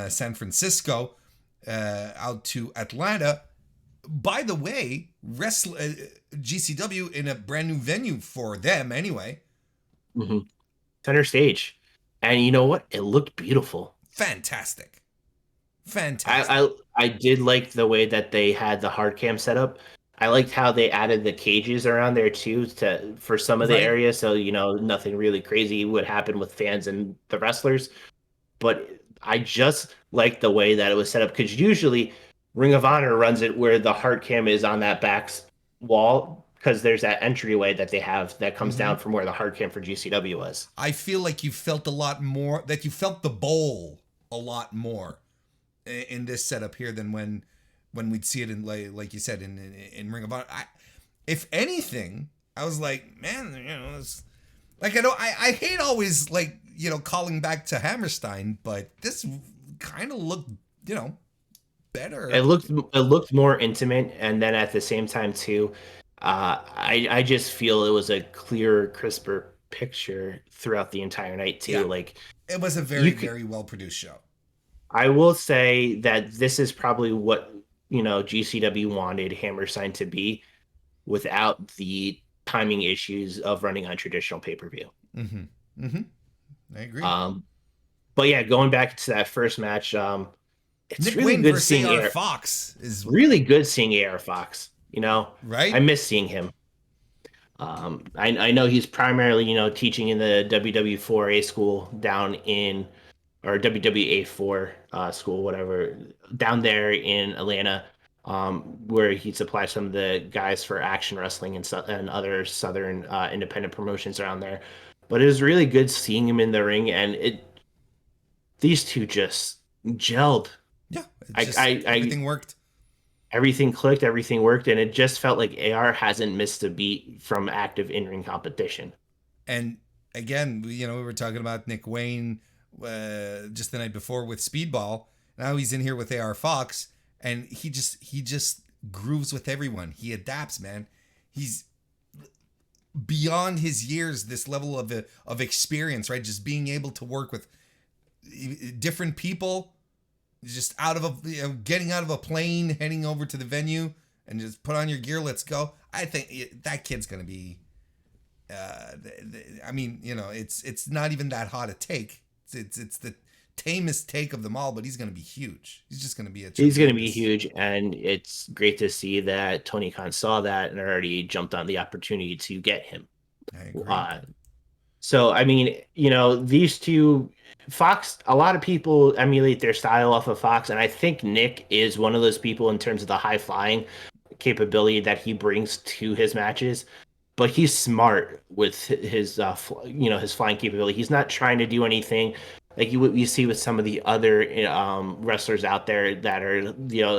San Francisco out to Atlanta. By the way, GCW in a brand new venue for them anyway. hmm Center stage, and you know what? It looked beautiful. Fantastic. I did like the way that they had the hard cam set up. I liked how they added the cages around there too to for some of the Right. areas, so nothing really crazy would happen with fans and the wrestlers. But I just liked the way that it was set up because usually Ring of Honor runs it where the hard cam is on that back wall because there's that entryway that they have that comes Mm-hmm. down from where the hard cam for GCW was. I feel like you felt a lot more, that you felt the bowl a lot more in this setup here than when we'd see it in like you said in Ring of Honor. If anything, I was like, man, it's like I hate always like calling back to Hammerstein, but this kind of looked It better. looked more intimate, and then at the same time too, I just feel it was a clearer, crisper picture throughout the entire night too. Yeah, Like it was a you very could, very well produced show. I will say that this is probably what GCW wanted Hammerstein to be without the timing issues of running on traditional pay-per-view. Mm-hmm. Mm-hmm. I agree. Um, but yeah, going back to that first match, it's Nick really Wayne good versus seeing AR AR, Fox is really good seeing AR Fox. I right. miss seeing him. I know he's primarily, teaching in the WW4A school down in, or WWA4 school, whatever, down there in Atlanta, where he supplies some of the guys for Action Wrestling and other Southern independent promotions around there. But it was really good seeing him in the ring, and these two just gelled. Yeah, it I, just I, I everything worked. Everything clicked, everything worked, and it just felt like AR hasn't missed a beat from active in-ring competition. And again, we were talking about Nick Wayne just the night before with Speedball. Now he's in here with AR Fox, and he just grooves with everyone. He adapts, man. He's beyond his years. This level of experience, right? Just being able to work with different people, just out of getting out of a plane, heading over to the venue, and just put on your gear. Let's go. I think that kid's gonna be I mean, it's not even that hot a take. It's the tamest take of them all, but he's going to be huge. He's just going to be a He's going to be tremendous. huge, and it's great to see that Tony Khan saw that and already jumped on the opportunity to get him. I agree. Uh, so, I mean, these two, Fox, a lot of people emulate their style off of Fox, and I think Nick is one of those people in terms of the high flying capability that he brings to his matches. But he's smart with his flying capability. He's not trying to do anything like you see with some of the other wrestlers out there that are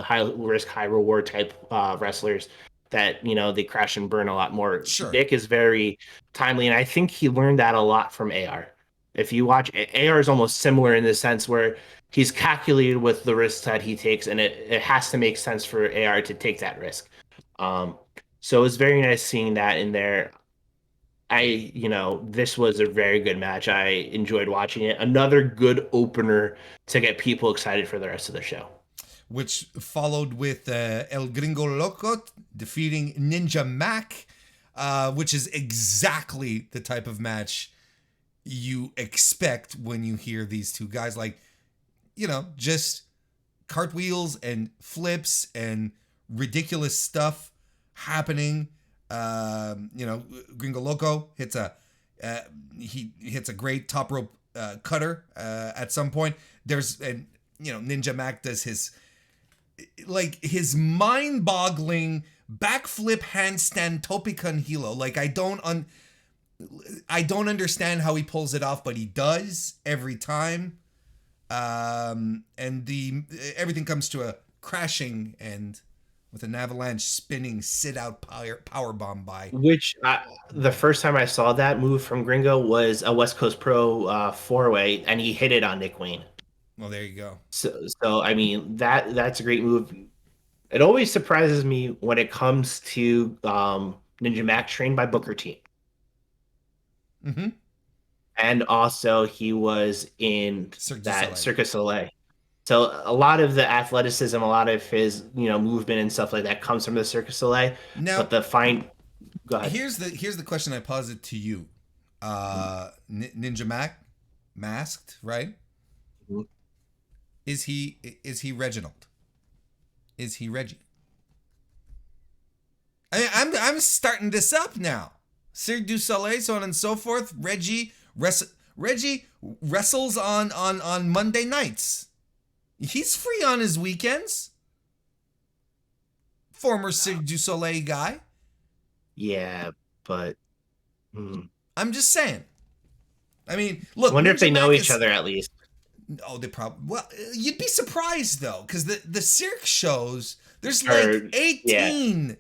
high risk, high reward type wrestlers that they crash and burn a lot more. Sure. Nick is very timely, and I think he learned that a lot from AR. If you watch, AR is almost similar in the sense where he's calculated with the risks that he takes, and it has to make sense for AR to take that risk. Um, so it was very nice seeing that in there. This was a very good match. I enjoyed watching it. Another good opener to get people excited for the rest of the show. which followed with El Gringo Loco defeating Ninja Mac, which is exactly the type of match you expect when you hear these two guys. Like, just cartwheels and flips and ridiculous stuff happening. Gringo Loco hits he hits a great top rope cutter at some point. Ninja Mac does his mind-boggling backflip handstand tope con hilo. Like, I don't understand how he pulls it off, but he does every time. And everything comes to a crashing end with an avalanche spinning sit-out power bomb by. Which the first time I saw that move from Gringo was a West Coast Pro 4-way, and he hit it on Nick Wayne. Well, there you go. So I mean, that's a great move. It always surprises me when it comes to Ninja Mac trained by Booker T. Mm-hmm. And also he was in Cirque du Soleil. So a lot of the athleticism, a lot of his, movement and stuff like that comes from the Cirque du Soleil. Now, go ahead. Here's the question I posit to you. Ninja Mac, masked, right? Mm-hmm. Is he Reginald? Is he Reggie? I'm starting this up now. Cirque du Soleil, so on and so forth. Reggie wrestles on Monday nights. He's free on his weekends. Former Cirque du Soleil guy. Yeah, but I'm just saying. I mean, look. I wonder if they know each other at least. Oh, they probably. Well, you'd be surprised though, because the Cirque shows, there's like 18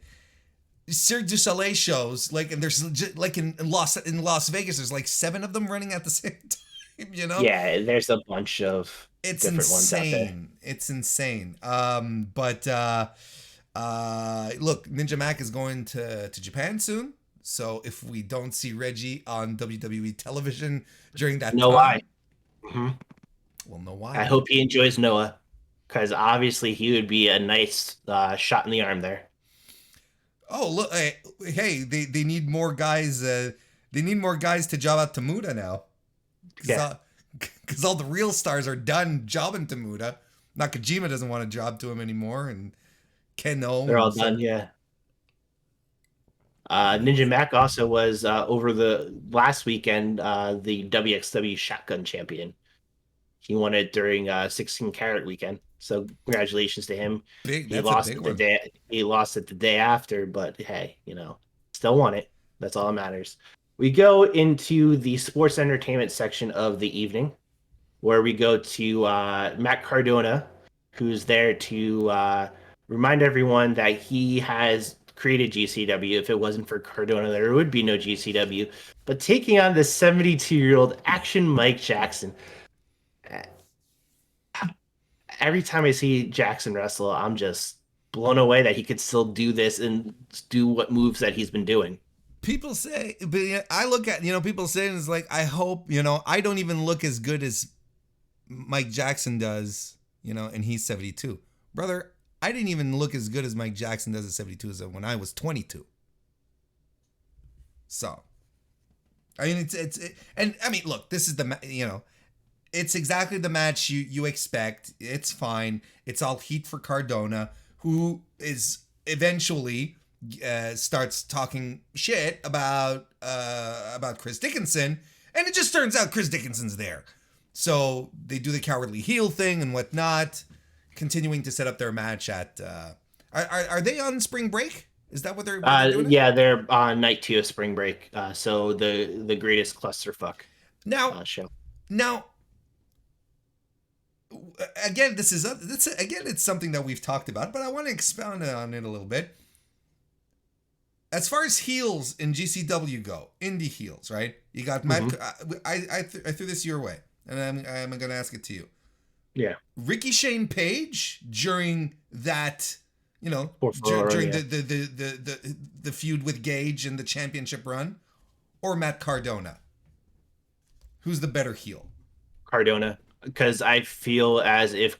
Cirque du Soleil shows, and there's like in Las Vegas, there's like 7 of them running at the same time. Yeah, there's a bunch of different ones out there. It's insane. But look, Ninja Mac is going to Japan soon, so if we don't see Reggie on WWE television during that time, why? Mm-hmm. We'll know why. I hope he enjoys Noah, because obviously he would be a nice shot in the arm there. Oh, look! Hey, they need more guys. They need more guys to job out to Muda now. Because all the real stars are done jobbing to Muda. Nakajima doesn't want to job to him anymore, and Keno. They're all done, yeah. Ninja Mac also was over the last weekend the WXW Shotgun Champion. He won it during 16 Carat weekend. So congratulations to him. He lost it the day after, but hey, still won it. That's all that matters. We go into the sports entertainment section of the evening, where we go to Matt Cardona, who's there to remind everyone that he has created GCW. If it wasn't for Cardona, there would be no GCW. But taking on the 72-year-old Action Mike Jackson. Every time I see Jackson wrestle, I'm just blown away that he could still do this and do what moves that he's been doing. People say, but I look at, people saying it's like, I hope, I don't even look as good as Mike Jackson does, and he's 72. Brother, I didn't even look as good as Mike Jackson does at 72 as when I was 22. So, I mean, look, this is it's exactly the match you expect. It's fine. It's all heat for Cardona, who is eventually starts talking shit about Chris Dickinson, and it just turns out Chris Dickinson's there. So they do the cowardly heel thing and whatnot, continuing to set up their match at. Are they on spring break? Is that what they're doing? Yeah, they're on night 2 of spring break. So the greatest clusterfuck show. Now, again, it's something that we've talked about, but I want to expound on it a little bit. As far as heels in GCW go, indie heels, right? You got Matt. I threw this your way, and I'm going to ask it to you. Yeah. Ricky Shane Page during that, during the feud with Gage and the championship run, or Matt Cardona? Who's the better heel? Cardona. Because I feel as if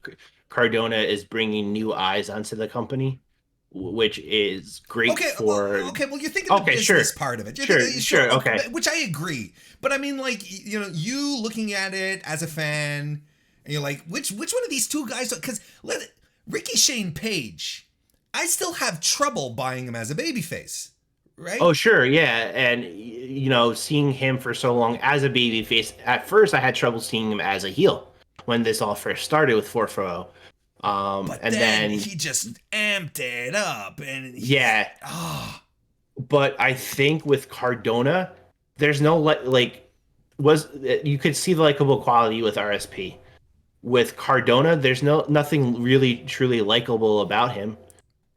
Cardona is bringing new eyes onto the company, which is great Okay, well, for. okay, well, you're thinking the Okay, business sure, part of it. You're sure, thinking, sure, sure. okay, Okay, which I agree. But I mean, like, you looking at it as a fan, and you're like, which one of these two guys? Because Ricky Shane Page, I still have trouble buying him as a babyface, right? oh, sure, yeah, and seeing him for so long as a babyface. At first, I had trouble seeing him as a heel when this all first started with 440. But And then then he just amped it up, and yeah, but I think with Cardona, there's no was you could see the likable quality with RSP. With Cardona, there's nothing really truly likable about him.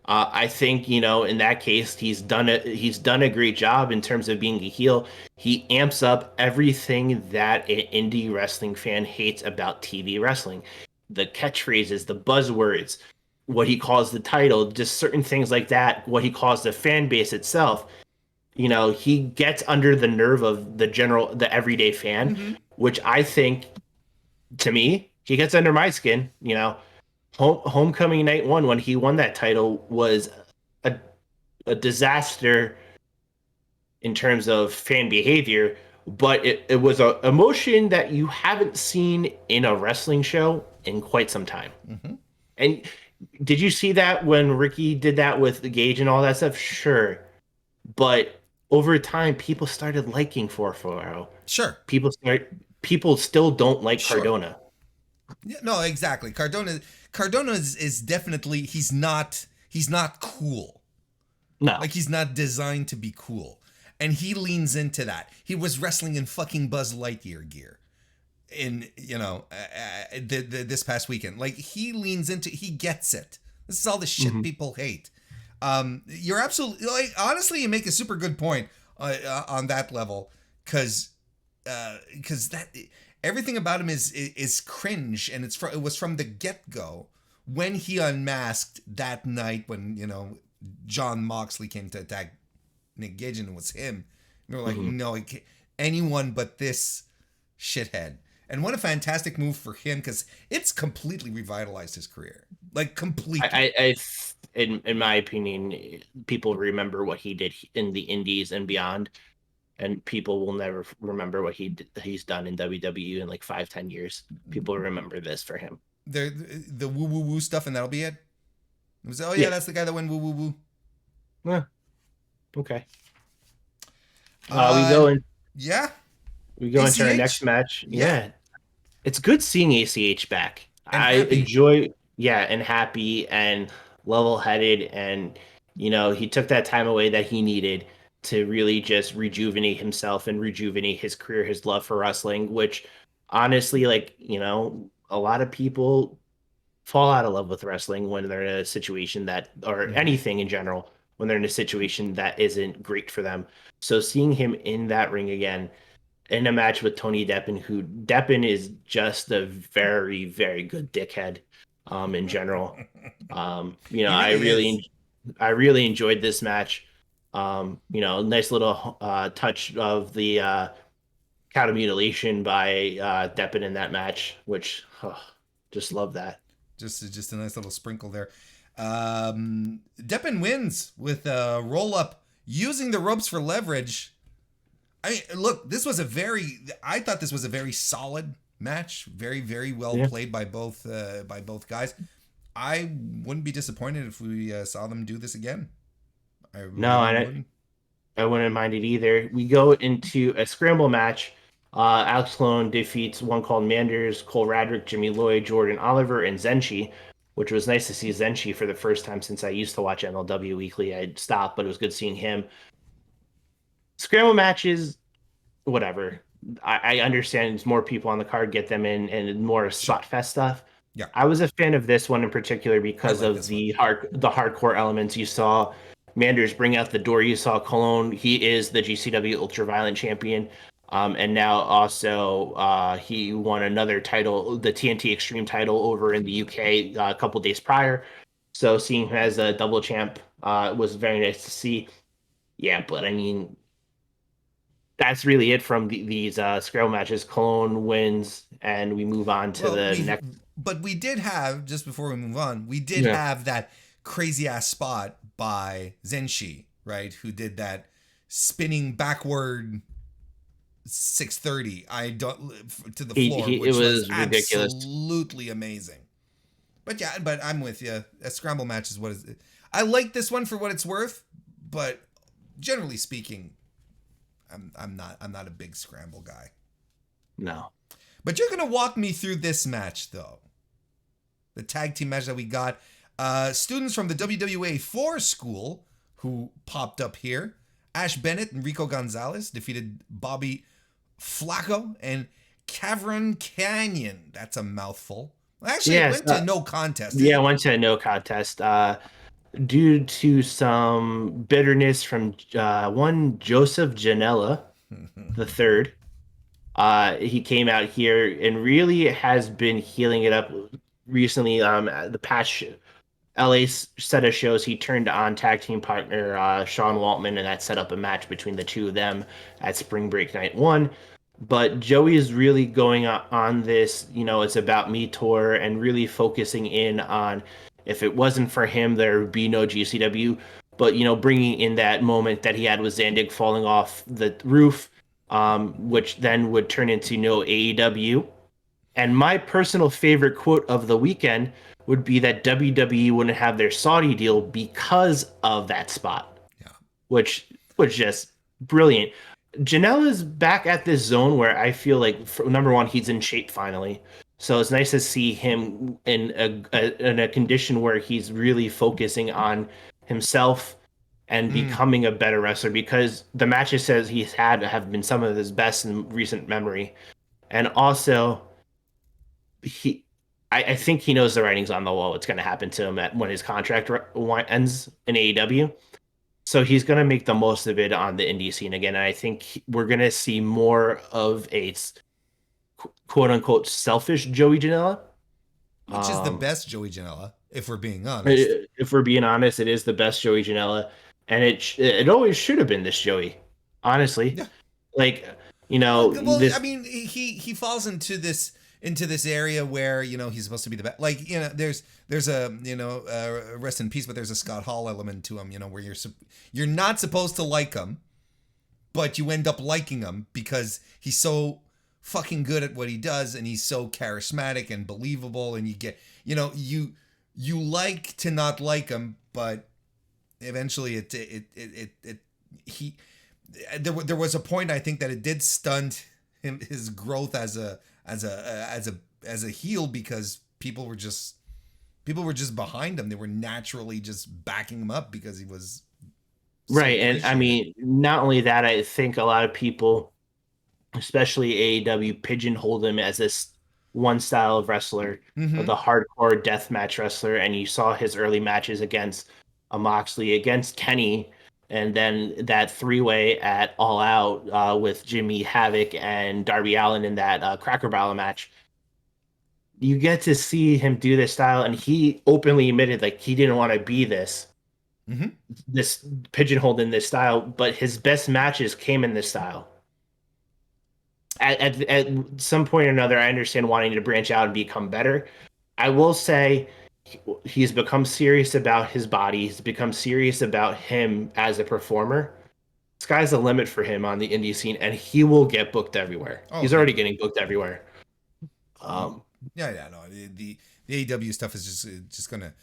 I think in that case he's done a great job in terms of being a heel. He amps up everything that an indie wrestling fan hates about TV wrestling. The catchphrases, the buzzwords, what he calls the title, just certain things like that, what he calls the fan base itself. He gets under the nerve of the everyday fan, mm-hmm. which I think, to me, he gets under my skin. Homecoming night one, when he won that title, was a, a disaster in terms of fan behavior, but it was a emotion that you haven't seen in a wrestling show in quite some time. Mm-hmm. And did you see that when Ricky did that with the Gage and all that stuff? Sure. But over time, people started liking 440. Sure. People still don't like Sure. Cardona. Yeah, no, exactly. Cardona is definitely he's not cool. No. Like he's not designed to be cool. And he leans into that. He was wrestling in fucking Buzz Lightyear gear in, this past weekend. Like he gets it. This is all the shit people hate. You're absolutely, like, honestly, you make a super good point on that level, because that everything about him is cringe, and it was from the get-go when he unmasked that night when John Moxley came to attack Nick Gage, and it was him. And they were like, no, anyone but this shithead. And what a fantastic move for him, because it's completely revitalized his career. Like, completely. In my opinion, people remember what he did in the Indies and beyond, and people will never remember what he's done in WWE in like 5-10 years. People remember this for him. The woo woo woo stuff, and that'll be it. It was, that's the guy that went woo woo woo. Yeah. Okay. We go in. Yeah. We go into our next match. Yeah. It's good seeing ACH back. And I happy. enjoy, and happy and level-headed, and he took that time away that he needed to really just rejuvenate himself and rejuvenate his career, his love for wrestling, which honestly, a lot of people fall out of love with wrestling when they're in a situation that, or anything in general, when they're in a situation that isn't great for them. So seeing him in that ring again, in a match with Tony Deppen, who Deppen is just a very, very good dickhead, in general. I really enjoyed this match. Nice little touch of the cow mutilation by Deppen in that match, which just love that. Just a nice little sprinkle there. Deppen wins with a roll up using the ropes for leverage. I mean, look, I thought this was a very solid match. Very, very well played by both guys. I wouldn't be disappointed if we saw them do this again. I wouldn't mind it either. We go into a scramble match. Alex Colon defeats one called Manders, Cole Radrick, Jimmy Lloyd, Jordan Oliver, and Zenshi, which was nice to see Zenshi for the first time since I used to watch MLW Weekly. I'd stopped, but it was good seeing him. Scramble matches, whatever. I understand there's more people on the card, get them in, and more spot fest stuff. Yeah, I was a fan of this one in particular because of the hardcore elements. You saw Manders bring out the door. You saw Cologne. He is the GCW Ultraviolent champion. And now also he won another title, the TNT Extreme title over in the UK a couple days prior. So seeing him as a double champ was very nice to see. Yeah, but I mean, that's really it from these scramble matches. Cologne wins, and we move on to Well, the next. but we did have, just before we move on, we did Yeah. have that crazy ass spot by Zenshi, right? Who did that spinning backward 630 to the floor, It which was was ridiculous. absolutely amazing. But yeah, but I'm with you. A scramble match is what is. I like this one for what it's worth, but generally speaking, I'm not a big scramble guy. No. But you're gonna walk me through this match though. The tag team match that we got. Students from the WWA 4 school who popped up here. Ash Bennett and Rico Gonzalez defeated Bobby Flacco and Cavern Canyon. That's a mouthful. Actually, it went to no contest. Yeah, it went to no contest. Due to some bitterness from one Joseph Janela the third. He came out here and really has been healing it up recently. The past LA set of shows, he turned on tag team partner Sean Waltman, and that set up a match between the two of them at Spring Break Night 1. But Joey is really going on this, it's about me tour and really focusing in on, if it wasn't for him, there would be no GCW. But, bringing in that moment that he had with Zandig falling off the roof, which then would turn into no AEW. And my personal favorite quote of the weekend would be that WWE wouldn't have their Saudi deal because of that spot. Yeah. Which was just brilliant. Janelle is back at this zone where I feel like, number one, he's in shape finally. So it's nice to see him in a condition where he's really focusing on himself and becoming a better wrestler, because the matches says he's had have been some of his best in recent memory. And also, I think he knows the writing's on the wall. What's going to happen to him when his contract ends in AEW. So he's going to make the most of it on the indie scene again. And I think we're going to see more of a quote unquote selfish Joey Janela. Which is the best Joey Janela, if we're being honest. If we're being honest, it is the best Joey Janela. And it always should have been this Joey, honestly. Yeah. Well, I mean, he falls into this area where he's supposed to be the best. Like, there's a rest in peace, but there's a Scott Hall element to him. Where you're not supposed to like him, but you end up liking him because he's so fucking good at what he does, and he's so charismatic and believable, and you get you like to not like him, but eventually there was a point, I think, that it did stunt his growth as a heel, because people were just behind him. They were naturally just backing him up because he was right. And I mean, not only that, I think a lot of people, especially AEW, pigeonholed him as this one style of wrestler, the hardcore deathmatch wrestler. And you saw his early matches against Moxley, against Kenny, and then that three-way at All Out with Jimmy Havoc and Darby Allin in that Cracker Barrel match. You get to see him do this style, and he openly admitted like he didn't want to be this pigeonholed in this style, but his best matches came in this style. At some point or another, I understand wanting to branch out and become better. I will say he's become serious about his body. He's become serious about him as a performer. Sky's the limit for him on the indie scene, and he will get booked everywhere. He's already getting booked everywhere. No. The AEW stuff is just gonna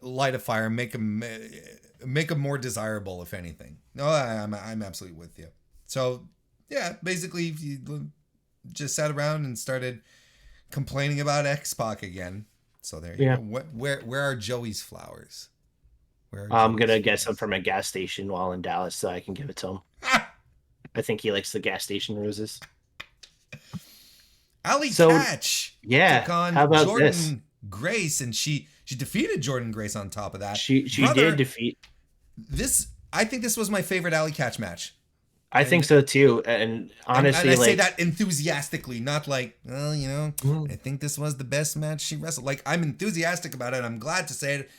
light a fire, make him more desirable, if anything. No, I'm absolutely with you. So yeah, basically, you just sat around and started complaining about X-Pac again. So there you go. Where are Joey's flowers? I'm going to get some from a gas station while in Dallas so I can give it to him. I think he likes the gas station roses. Ali Catch took on how about Jordan Grace, and she defeated Jordan Grace on top of that. She did defeat. I think this was my favorite Ali Catch match. I think so too, and honestly, and I say that enthusiastically, not like, well, I think this was the best match she wrestled. Like, I'm enthusiastic about it. I'm glad to say it.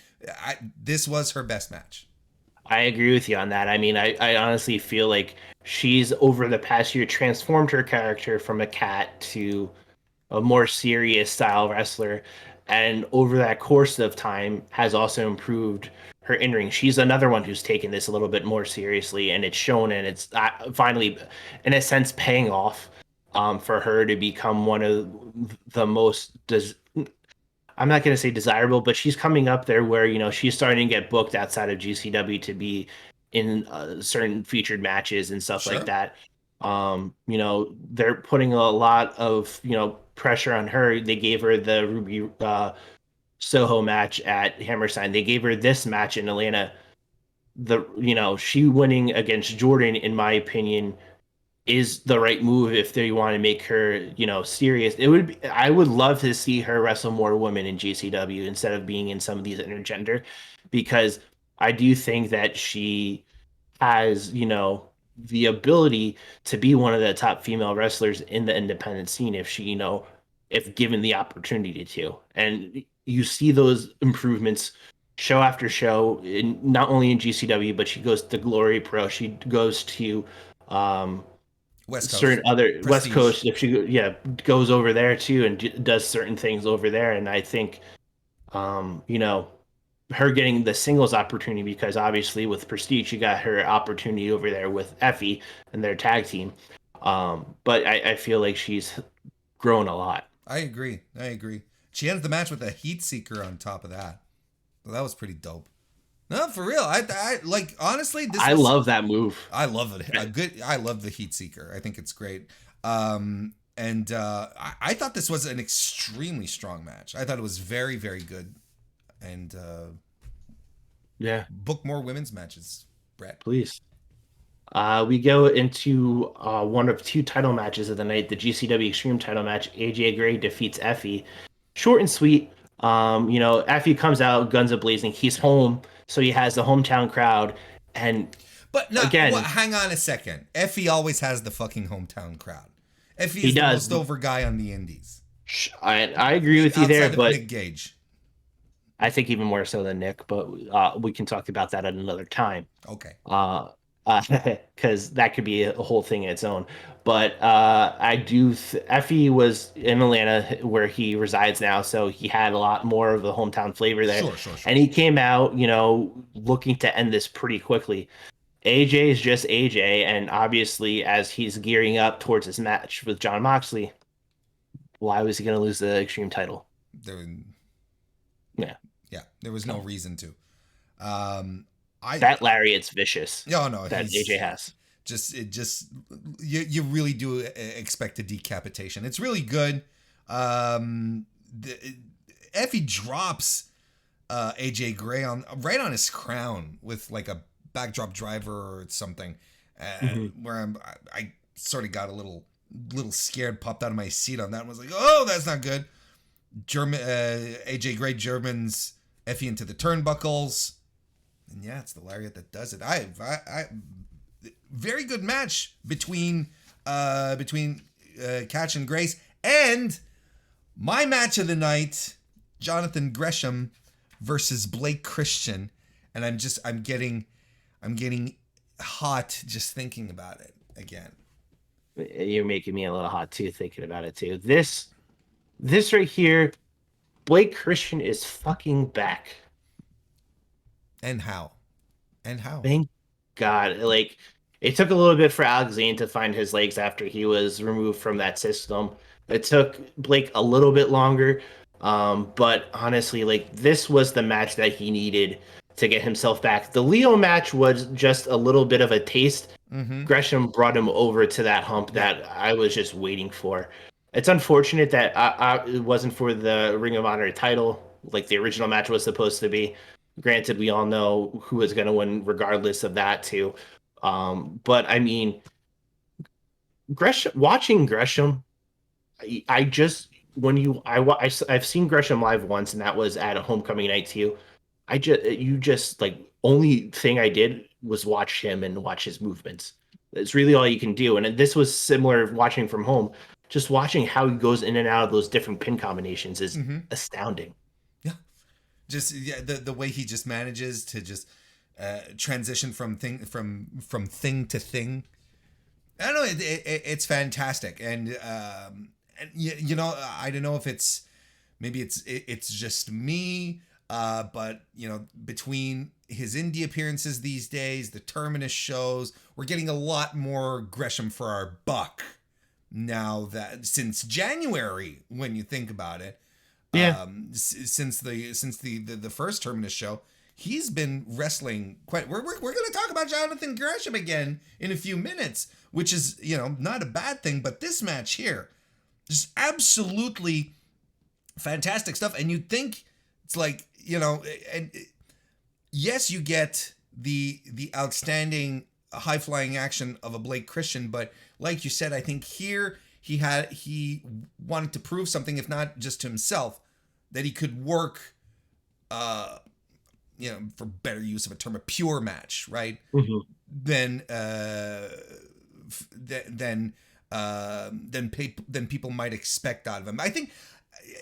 This was her best match. I agree with you on that. I mean, I honestly feel like she's over the past year transformed her character from a cat to a more serious style wrestler, and over that course of time has also improved her in ring. She's another one who's taken this a little bit more seriously, and it's shown, and it's finally, in a sense, paying off for her to become one of the most. I'm not going to say desirable, but she's coming up there where she's starting to get booked outside of GCW to be in certain featured matches and stuff like Sure. that. They're putting a lot of pressure on her. They gave her the Ruby Soho match at Hammerstein. They gave her this match in Atlanta. She winning against Jordan, in my opinion, is the right move if they want to make her, serious. I would love to see her wrestle more women in GCW instead of being in some of these intergender, because I do think that she has, the ability to be one of the top female wrestlers in the independent scene if she, if given the opportunity to. And you see those improvements show after show, not only in GCW, but she goes to Glory Pro. She goes to West Coast. certain other West Prestige. Coast. If she goes over there too and does certain things over there, and I think her getting the singles opportunity, because obviously with Prestige she got her opportunity over there with Effie and their tag team. But I feel like she's grown a lot. I agree. I agree. She ends the match with a heat seeker on top of that. So that was pretty dope. No, for real. I like, honestly, I love that move. I love it. I love the heat seeker. I think it's great. I thought this was an extremely strong match. I thought it was very, very good. And Yeah, book more women's matches, Brett. please. We go into one of two title matches of the night, the GCW Extreme title match. AJ Gray defeats Effie. Short and sweet. Effie comes out, guns a blazing. He's home, so he has the hometown crowd. And But no, again, hang on a second. Effie always has the fucking hometown crowd. Effie he is the does. most over guy on the indies. I agree with you there, Outside of but Nick Gage. I think even more so than Nick. But we can talk about that at another time. Okay. Because that could be a whole thing in its own. But I do. Effie was in Atlanta, where he resides now, so he had a lot more of the hometown flavor there. Sure. And he came out, looking to end this pretty quickly. AJ is just AJ, and obviously, as he's gearing up towards his match with Jon Moxley, why was he going to lose the Extreme title? Yeah, there was no reason to. That lariat's vicious. No, that AJ has. You really do expect a decapitation. It's really good. Effie drops AJ Gray right on his crown with like a backdrop driver or something, where I sort of got a little scared, popped out of my seat on that, and was like, oh, that's not good. AJ Gray Germans Effie into the turnbuckles, and yeah, it's the lariat that does it. I very good match between Catch and Grace, and my match of the night, Jonathan Gresham versus Blake Christian, and I'm getting hot just thinking about it again. You're making me a little hot too, thinking about it too. This right here, Blake Christian is fucking back. And how? Thank God. Like, it took a little bit for Alex Zane to find his legs after he was removed from that system. It took Blake a little bit longer. But honestly, like, this was the match that he needed to get himself back. The Leo match was just a little bit of a taste. Gresham brought him over to that hump that I was just waiting for. It's unfortunate that it wasn't for the Ring of Honor title like the original match was supposed to be. Granted, we all know who was going to win regardless of that too. But I mean, watching Gresham, I've seen Gresham live once, and that was at a homecoming night too. Only thing I did was watch him and watch his movements. It's really all you can do. And this was similar watching from home. Just watching how he goes in and out of those different pin combinations is astounding. Yeah. The way he just manages to just transition from thing to thing. I don't know. It's fantastic, and you know, I don't know if it's just me, but you know, between his indie appearances these days, the Terminus shows, we're getting a lot more Gresham for our buck now, that since January, when you think about it. Yeah. Since the first Terminus show, he's been wrestling quite. We're going to talk about Jonathan Gresham again in a few minutes, which is, you know, not a bad thing. But this match here, just absolutely fantastic stuff. And you'd think it's like, you know, and yes, you get the outstanding high flying action of a Blake Christian, but like you said, I think here he wanted to prove something, if not just to himself, that he could work, you know, for better use of a term, a pure match, right? Mm-hmm. Than people might expect out of him. I think,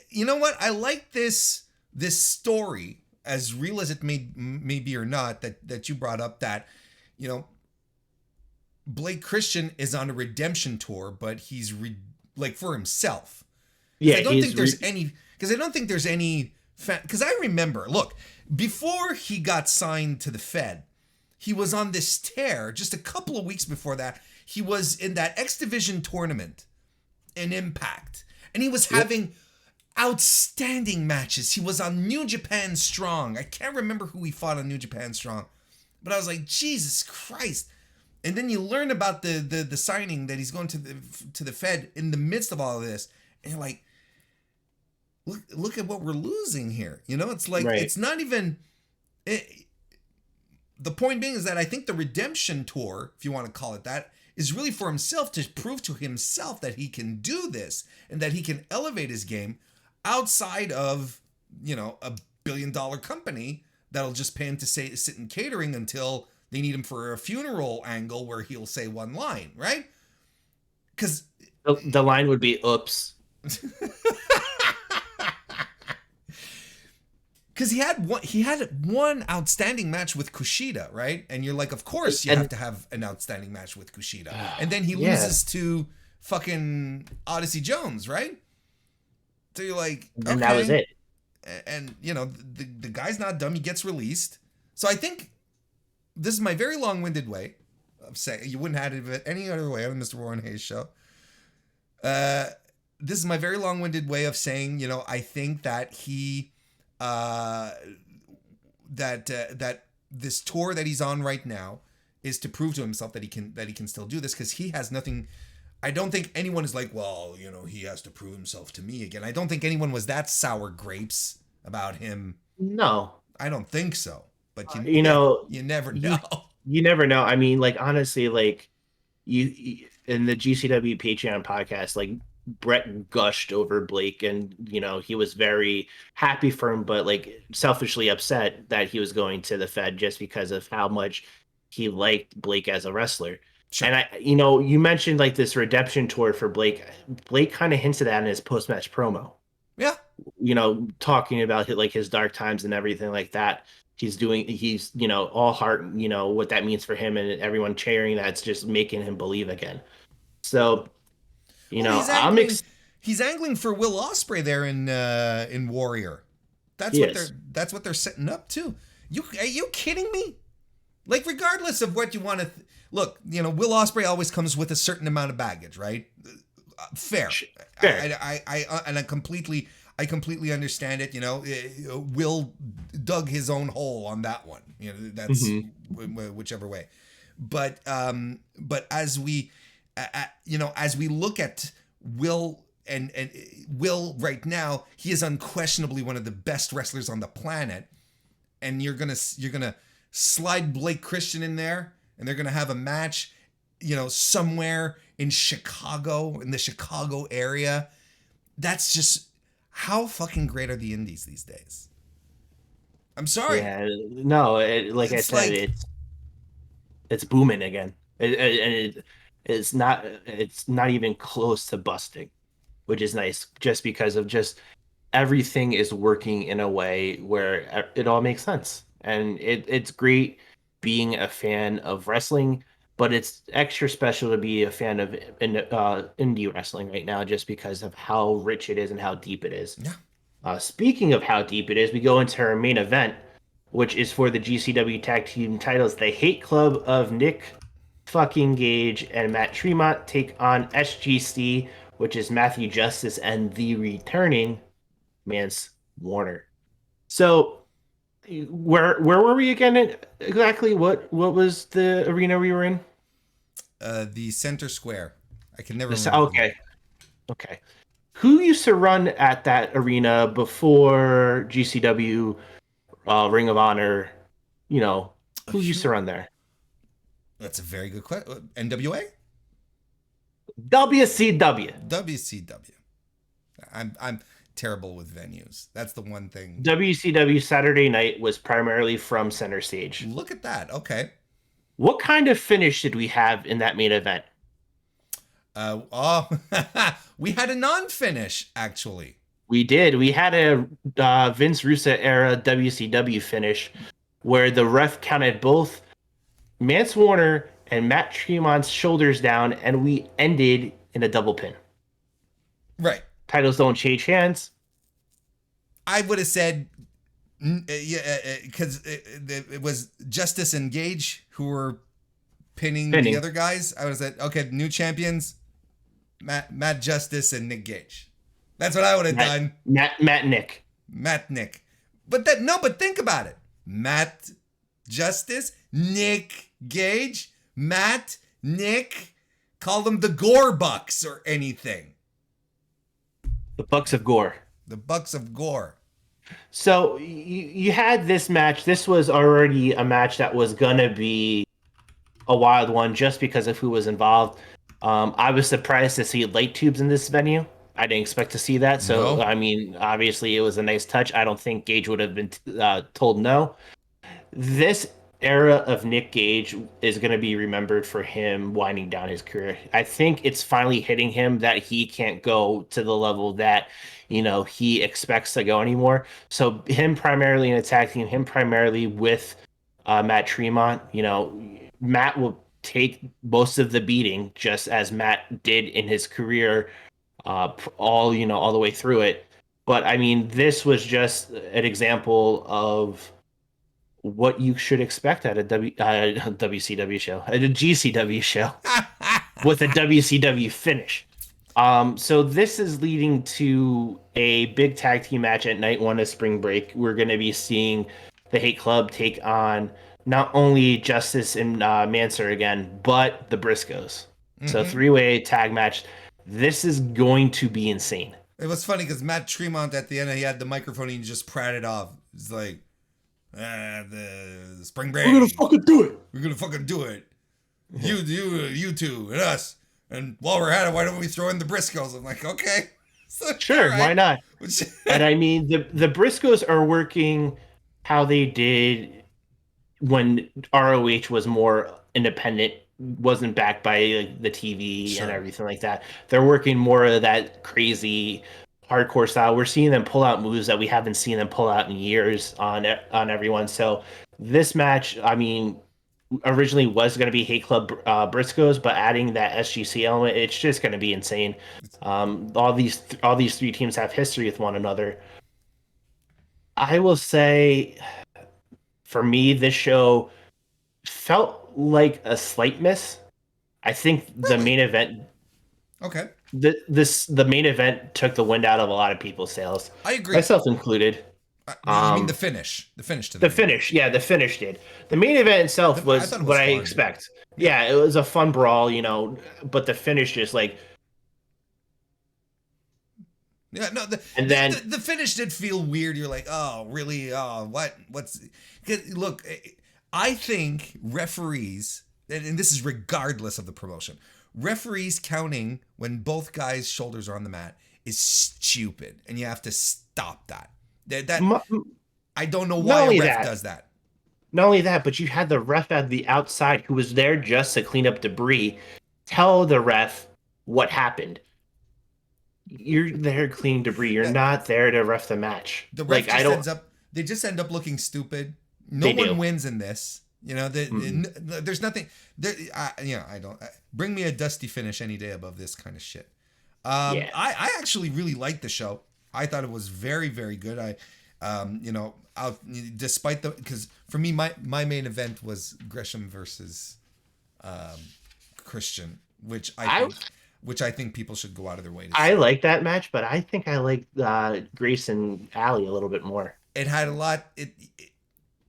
you know what, I like this story, as real as it may be or not, that you brought up, that, you know, Blake Christian is on a redemption tour, but he's like for himself. Yeah, I don't think there's any, because I remember, look, before he got signed to the Fed, he was on this tear. Just a couple of weeks before that, he was in that X Division tournament in Impact, and he was having outstanding matches. He was on New Japan Strong. I can't remember who he fought on New Japan Strong, but I was like, Jesus Christ. And then you learn about the signing, that he's going to the Fed in the midst of all of this, and you're like, look at what we're losing here. You know, it's like, right. It's not even. The point being is that I think the redemption tour, if you want to call it that, is really for himself, to prove to himself that he can do this and that he can elevate his game outside of, you know, a $1 billion company that'll just pay him to sit in catering until they need him for a funeral angle where he'll say one line, right? Because the line would be, oops. Because he had one outstanding match with Kushida, right? And you're like, of course you have to have an outstanding match with Kushida. And then he loses to fucking Odyssey Jones, right? So you're like, okay. And that was it. And, you know, the guy's not dumb. He gets released. So I think this is my very long-winded way of saying, you wouldn't have it any other way on the MrWarrenHayes show. This is my very long-winded way of saying, you know, I think that he... that this tour that he's on right now is to prove to himself that he can still do this, because he has nothing. I don't think anyone is like, well, you know, he has to prove himself to me again. I don't think anyone was that sour grapes about him. No, I don't think so. But you know, you never know. You never know. I mean, like, honestly, like you in the GCW Patreon podcast, like, Brett gushed over Blake, and, you know, he was very happy for him, but like selfishly upset that he was going to the Fed, just because of how much he liked Blake as a wrestler. Sure. And you know, you mentioned like this redemption tour for Blake. Blake kind of hinted at in his post-match promo. Yeah. You know, talking about like his dark times and everything like that. He's, you know, all heart, you know, what that means for him, and everyone cheering, that's just making him believe again. So, you know, he's angling for Will Ospreay there in Warrior. That's what they're setting up to. Are you kidding me? Like, regardless of what you want to look, you know, Will Ospreay always comes with a certain amount of baggage, right? Fair. I completely understand it. You know, Will dug his own hole on that one. You know, that's whichever way. But as we look at Will and Will right now, he is unquestionably one of the best wrestlers on the planet. And you're gonna slide Blake Christian in there, and they're gonna have a match, you know, somewhere in Chicago, in the Chicago area. That's just, how fucking great are the indies these days? I'm sorry. Yeah, no, like I said, it's booming again. It's not even close to busting, which is nice, just because of just everything is working in a way where it all makes sense. And it's great being a fan of wrestling, but it's extra special to be a fan of indie wrestling right now just because of how rich it is and how deep it is. Yeah. Speaking of how deep it is, we go into our main event, which is for the GCW Tag Team titles. The Hate Club of Nick fucking Gage and Matt Tremont take on SGC, which is Matthew Justice and the returning Mance Warner. So, where were we again? Exactly what was the arena we were in? The center square. I can never remember. Okay, okay. Who used to run at that arena before GCW, Ring of Honor? You know, who used to run there? That's a very good question. NWA? WCW. WCW. I'm terrible with venues. That's the one thing. WCW Saturday Night was primarily from center stage. Look at that. Okay. What kind of finish did we have in that main event? We had a non-finish, actually. We did. We had a Vince Russo era WCW finish where the ref counted both Mance Warner and Matt Tremont's shoulders down, and we ended in a double pin. Right. Titles don't change hands. I would have said, because it was Justice and Gage who were pinning the other guys. I would have said, okay, new champions, Matt Justice and Nick Gage. That's what I would have done. Matt Nick. But think about it. Matt Justice, Nick Gage, Matt, Nick, call them the Gore Bucks or anything. The Bucks of Gore. The Bucks of Gore. So you had this match. This was already a match that was going to be a wild one just because of who was involved. I was surprised to see light tubes in this venue. I didn't expect to see that. So, no. I mean, obviously it was a nice touch. I don't think Gage would have been told no. This era of Nick Gage is going to be remembered for him winding down his career. I think it's finally hitting him that he can't go to the level that, you know, he expects to go anymore. So him primarily in a tag team, him primarily with Matt Tremont, you know, Matt will take most of the beating just as Matt did in his career, all the way through it. But I mean, this was just an example of what you should expect at a WCW show, at a GCW show with a WCW finish. So this is leading to a big tag team match at night one of Spring Break. We're going to be seeing the Hate Club take on not only Justice and Mansoor again, but the Briscoes. Mm-hmm. So 3-way tag match. This is going to be insane. It was funny because Matt Tremont at the end, he had the microphone and he just pratted off. It's like, the Spring Break. We're gonna fucking do it. We're gonna fucking do it. You two, and us. And while we're at it, why don't we throw in the Briscoes? I'm like, okay. So, sure, right. Why not? And I mean, the Briscoes are working how they did when ROH was more independent, wasn't backed by like, the TV and everything like that. They're working more of that crazy hardcore style. We're seeing them pull out moves that we haven't seen them pull out in years on everyone. So this match, I mean, originally was going to be Hate Club Briscoes, but adding that SGC element, it's just going to be insane. All these three teams have history with one another. I will say, for me, this show felt like a slight miss. I think the main event. Okay. The main event took the wind out of a lot of people's sails. I agree, myself included. You mean the finish? The finish did. The main event itself was what I expect. Yeah, it was a fun brawl, you know, but the finish just like. Yeah, no. The finish did feel weird. You're like, oh, really? Oh, what's? Look, I think referees, and this is regardless of the promotion. Referees counting when both guys' shoulders are on the mat is stupid, and you have to stop that. I don't know why a ref does that. Not only that, but you had the ref at the outside who was there just to clean up debris. Tell the ref what happened. You're there cleaning debris. You're not there to ref the match. The ref they just end up looking stupid. No one wins in this. You know, there's nothing there. I don't bring me a Dusty Finish any day above this kind of shit. Yeah. I actually really liked the show. I thought it was very, very good. Despite because for me, my main event was Gresham versus Christian, I which I think people should go out of their way to I see. like that match, but I think I like Grace and Allie a little bit more. It had a lot.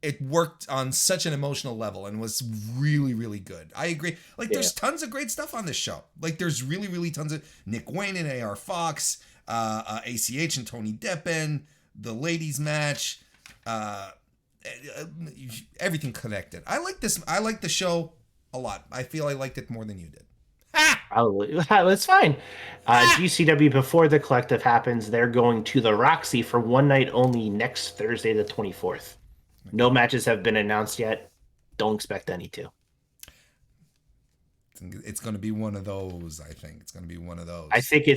It worked on such an emotional level and was really, really good. I agree. Like, Yeah. there's tons of great stuff on this show. Like, there's really, really tons of Nick Wayne and AR Fox, ACH and Tony Deppen, the ladies match, everything connected. I like this. I like the show a lot. I feel I liked it more than you did. Probably. That's fine. GCW, before the collective happens, they're going to the Roxy for one night only next Thursday, the 24th. No matches have been announced yet. Don't expect any to. It's going to be one of those. I think it's going to be one of those. I think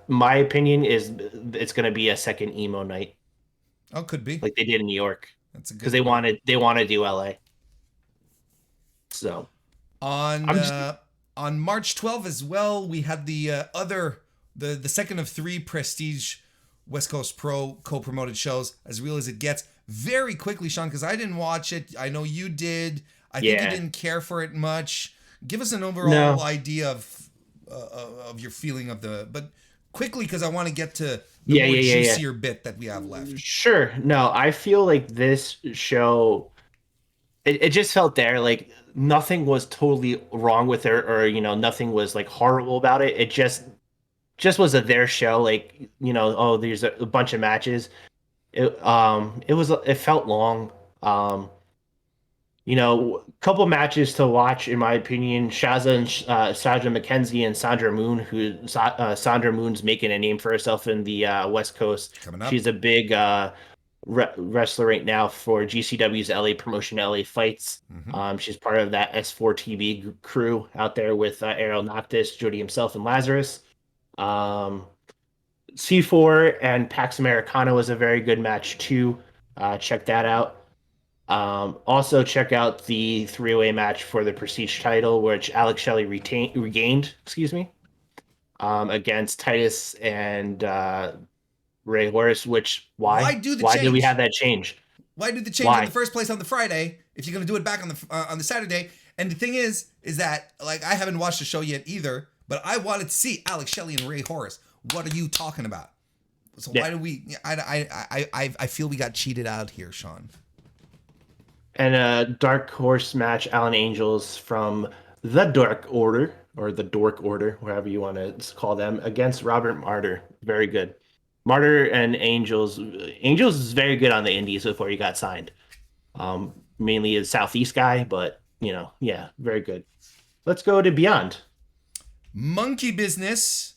my opinion is it's going to be a second emo night. Oh, could be like they did in New York. That's a good. Because they want to do LA. So on March 12th as well, we had the second of 3 Prestige West Coast Pro co-promoted shows, As Real as It Gets. Very quickly, Sean, because I didn't watch it. I know you did. I think you didn't care for it much. Give us an overall idea of your feeling of but quickly, because I want to get to the more juicier bit that we have left. Sure. No, I feel like this show, it just felt there. Like nothing was totally wrong with it, or nothing was like horrible about it. It just was their show. Like there's a bunch of matches. It felt long. Couple matches to watch in my opinion. Sandra McKenzie and Sandra Moon, Sandra Moon's making a name for herself in the West Coast. Coming up. She's a big wrestler right now for GCW's LA promotion, LA Fights. Mm-hmm. She's part of that S4TV crew out there with Ariel Noctis, Jody himself, and Lazarus. C4 and Pax Americana was a very good match too. Check that out. Also check out the 3-way match for the Prestige title, which Alex Shelley regained, against Titus and Ray Horace. Which why did we have that change? Why do the change in the first place on the Friday if you're going to do it back on the Saturday? And the thing is that, like, I haven't watched the show yet either, but I wanted to see Alex Shelley and Ray Horace. What are you talking about? So why do we? I feel we got cheated out here, Sean. And a Dark Horse match, Alan Angels from the Dark Order, or the Dork Order, whatever you want to call them, against Robert Martyr. Very good. Martyr and Angels is very good on the indies before he got signed. Mainly a Southeast guy, but very good. Let's go to Beyond. Munky Business.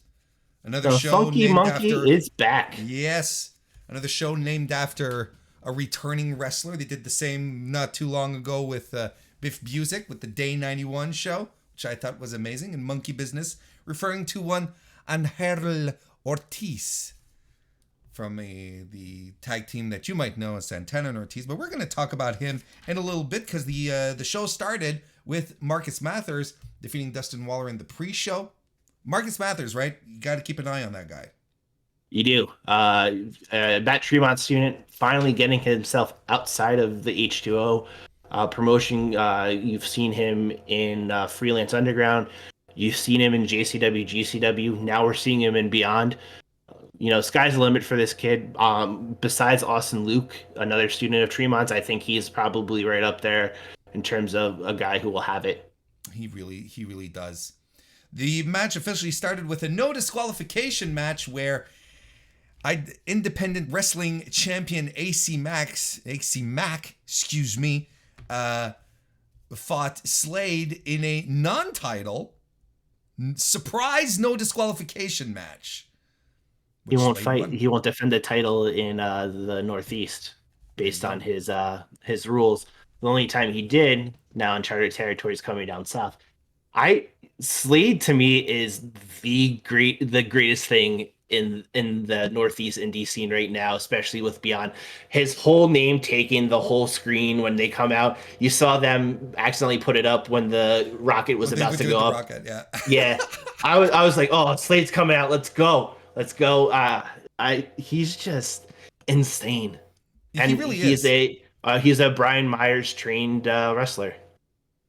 Another the show Funky named Monkey after, is back. Yes. Another show named after a returning wrestler. They did the same not too long ago with Biff Busick with the Day 91 show, which I thought was amazing. And Munky Business, referring to one Angel Ortiz from the tag team that you might know as Santana and Ortiz. But we're going to talk about him in a little bit, because the show started with Marcus Mathers defeating Dustin Waller in the pre-show. Marcus Mathers, right? You got to keep an eye on that guy. You do. That Tremont student finally getting himself outside of the H2O promotion. You've seen him in Freelance Underground. You've seen him in JCW, GCW. Now we're seeing him in Beyond. Sky's the limit for this kid. Besides Austin Luke, another student of Tremont's, I think he's probably right up there in terms of a guy who will have it. He really does. The match officially started with a no disqualification match where independent wrestling champion AC Mack, fought Slade in a non-title surprise no disqualification match. He won't fight. Won. He won't defend the title in the Northeast based on his rules. The only time he did, now Uncharted Territories coming down south. Slade to me is the greatest thing in the Northeast indie scene right now, especially with Beyond. His whole name taking the whole screen when they come out. You saw them accidentally put it up when the rocket was When they about were to doing go the up. rocket, yeah. Yeah, I was like, oh, Slade's coming out. Let's go, let's go. He's just insane, He and really is. he's a Brian Myers trained wrestler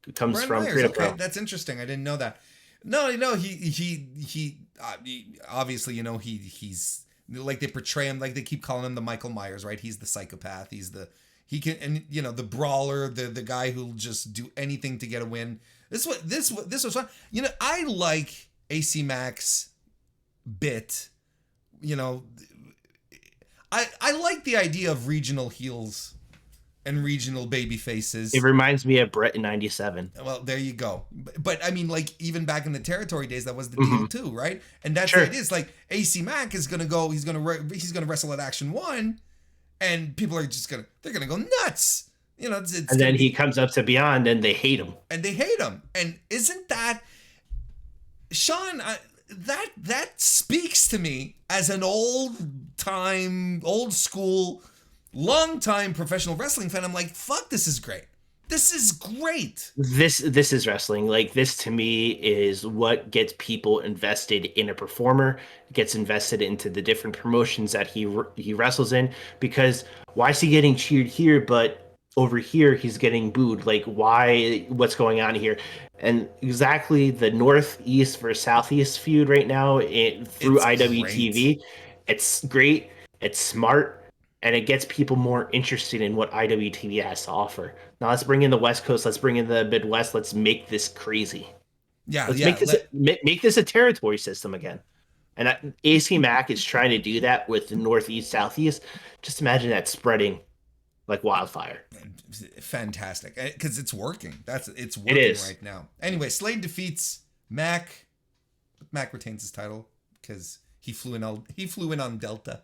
who comes Brian from Myers. Okay, Critical. that's interesting. I didn't know that. No, no, he obviously, he's like they portray him like they keep calling him the Michael Myers, right? He's the psychopath. He can, and the brawler, the guy who'll just do anything to get a win. This was fun. I like AC Max bit. I like the idea of regional heels and regional baby faces. It reminds me of Brett in '97. Well, there you go. But I mean, like, even back in the territory days, that was the Mm-hmm. deal too, right? And that's Sure. it is. Like, AC Mack is gonna go. He's gonna wrestle at Action One, and people are just they're gonna go nuts. It's And gonna then be, he comes up to Beyond, and they hate him. and they hate him. And isn't that Shawn? That speaks to me as an old school, long time professional wrestling fan. I'm like, fuck, this is great. This is great. This is wrestling. Like, this to me is what gets people invested in a performer, gets invested into the different promotions that he wrestles in. Because why is he getting cheered here, but over here he's getting booed? Like, why? What's going on here? And exactly the Northeast versus Southeast feud right now through It's IWTV. great. It's great. It's smart. And it gets people more interested in what IWTV has to offer. Now let's bring in the West Coast. Let's bring in the Midwest. Let's make this crazy. Yeah, Let's yeah. make this a territory system again. And AC Mac is trying to do that with the Northeast, Southeast. Just imagine that spreading like wildfire. Fantastic, because it's working. It's It working is. right now. Anyway, Slade defeats Mac. Mac retains his title because he flew in on Delta,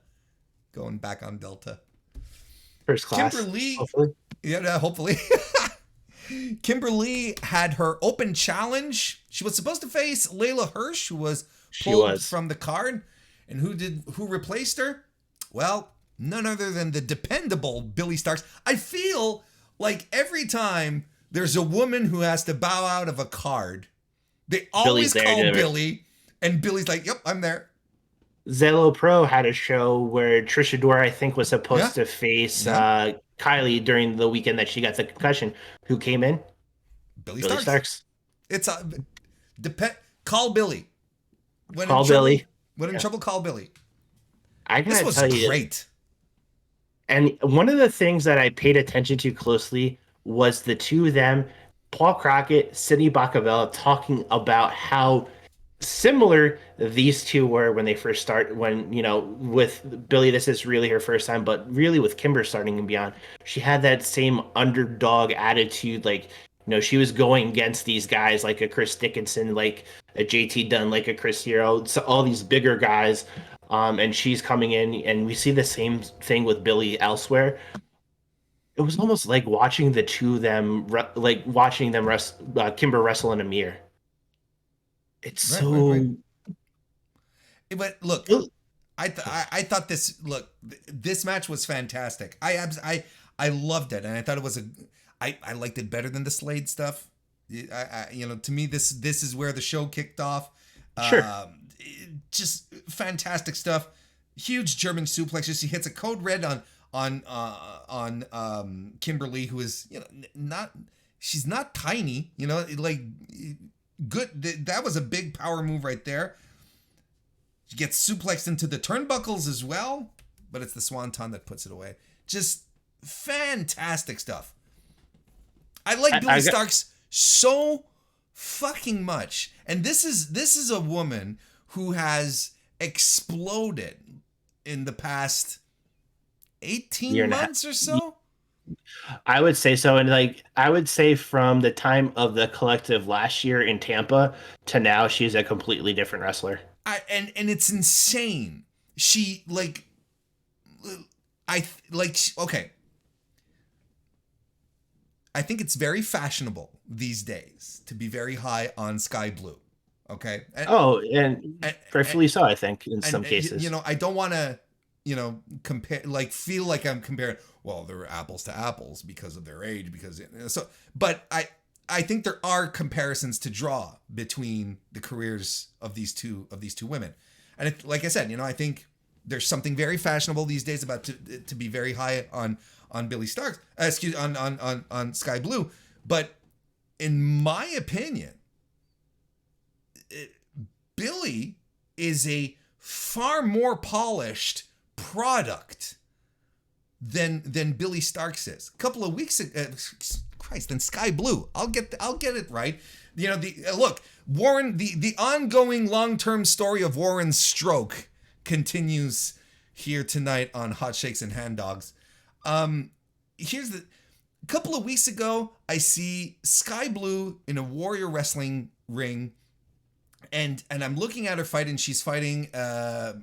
going back on Delta. First class. Kimberly, Hopefully. yeah, hopefully. Kimberly had her open challenge. She was supposed to face Layla Hirsch, who was pulled from the card, and who replaced her? Well, none other than the dependable Billy Starks. I feel like every time there's a woman who has to bow out of a card, they always call Billy, and Billy's like, "Yep, I'm there." Zelo Pro had a show where Trisha Dora, I think, was supposed to face Kylie during the weekend that she got the concussion. Who came in? Billy Starks. It's call Billy. When call Billy. When in trouble, call Billy. This was great. And one of the things that I paid attention to closely was the two of them, Paul Crockett, Sidney Bacavella, talking about how similar these two were when they first start. When, with Billy, this is really her first time, but really with Kimber starting and beyond, she had that same underdog attitude. Like, she was going against these guys like a Chris Dickinson, like a JT Dunn, like a Chris Hero, so all these bigger guys. And she's coming in, and we see the same thing with Billy elsewhere. It was almost like watching the two of them, Kimber wrestle in a mirror. It's right. But look, I thought this match was fantastic. I loved it, and I thought it was I liked it better than the Slade stuff. To me, this is where the show kicked off. Sure. Just fantastic stuff. Huge German suplexes. She hits a code red on Kimberly, who is she's not tiny. Good. That was a big power move right there. She gets suplexed into the turnbuckles as well, but it's the Swanton that puts it away. Just fantastic stuff. I like Billy Starks so fucking much, and this is a woman who has exploded in the past 18 months or so. I would say so. And I would say from the time of the collective last year in Tampa to now, she's a completely different wrestler. And it's insane. She okay. I think it's very fashionable these days to be very high on sky blue. Okay. And And, rightfully so, I think, in some you cases. know, I don't want to, you know, compare, like, feel like I'm comparing, well, they're apples to apples because of their age, because so, but I think there are comparisons to draw between the careers of these two women. And like I said, you know, I think there's something very fashionable these days about to be very high on Billy Starks, on Sky Blue. But in my opinion, Billy is a far more polished product than Billy Starks is. A couple of weeks ago, Christ, then Sky Blue. I'll get it right. You know, look, Warren, the ongoing long-term story of Warren's stroke continues here tonight on Hot Shakes and Hand Dogs. Here's the couple of weeks ago, I see Sky Blue in a Warrior Wrestling ring, and I'm looking at her fight, and she's fighting Miranda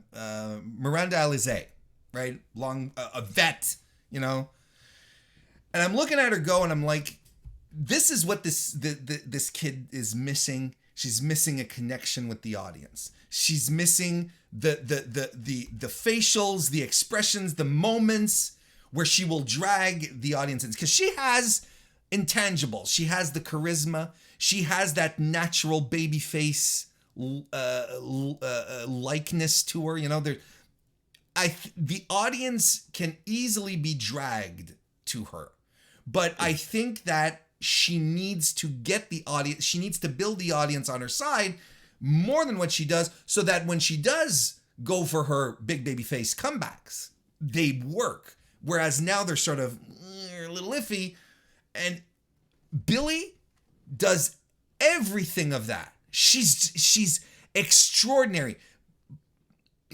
Alizé, right? A vet, you know. And I'm looking at her go, and I'm like, this is what this kid is missing. She's missing a connection with the audience. She's missing the facials, the expressions, the moments where she will drag the audience in, because she has intangibles. She has the charisma. She has that natural baby face likeness to her. You know, the audience can easily be dragged to her, but I think that she needs to get the audience. She needs to build the audience on her side more than what she does, so that when she does go for her big baby face comebacks, they work. Whereas now they're sort of a little iffy, and Billy does everything of that. She's extraordinary,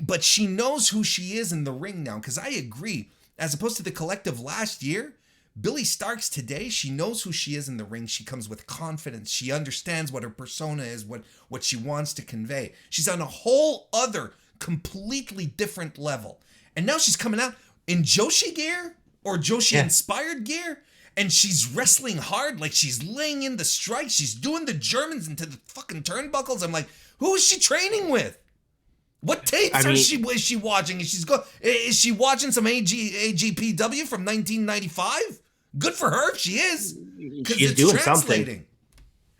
but she knows who she is in the ring now. Because I agree, as opposed to the collective last year, Billy Starks today, she knows who she is in the ring. She comes with confidence. She understands what her persona is, what she wants to convey. She's on a whole other, completely different level. And now she's coming out in Joshi gear or Joshi inspired gear, and she's wrestling hard, like she's laying in the strikes. She's doing the Germans into the fucking turnbuckles. I'm like, who is she training with? What tapes is she watching? Is she watching some AGPW from 1995? Good for her if she is, because it's doing something.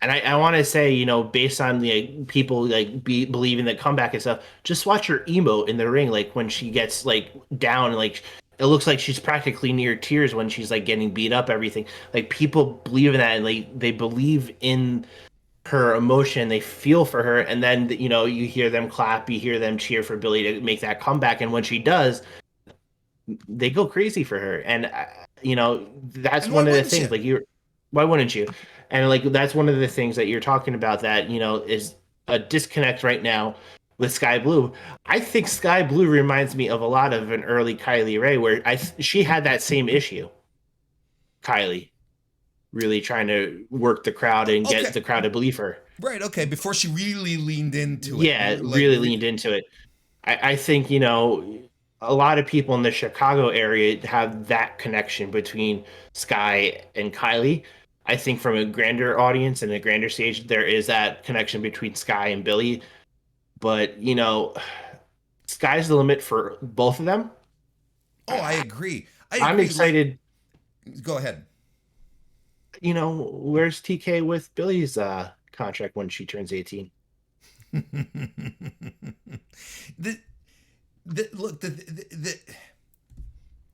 And I want to say, you know, based on the people believing that comeback and stuff, just watch her emote in the ring, like when she gets like down, like it looks like she's practically near tears when she's like getting beat up. Everything, like, people believe in that, and like they believe in her emotion, they feel for her, and then, you know, you hear them clap, you hear them cheer for Billy to make that comeback, and when she does, they go crazy for her. And you know, that's one of the things. Like, why wouldn't you? And like, that's one of the things that you're talking about, that, you know, is a disconnect right now with Sky Blue. I think Sky Blue reminds me of a lot of an early Kylie Ray, where she had that same issue. Kylie really trying to work the crowd and get the crowd to believe her. Right. Okay. Before she really leaned into it. Yeah, really leaned into it. I think, you know, a lot of people in the Chicago area have that connection between Sky and Kylie. I think from a grander audience and a grander stage, there is that connection between Sky and Billy. But, you know, sky's the limit for both of them. Oh, I agree. I'm excited. Go ahead. You know, where's TK with Billy's contract when she turns 18?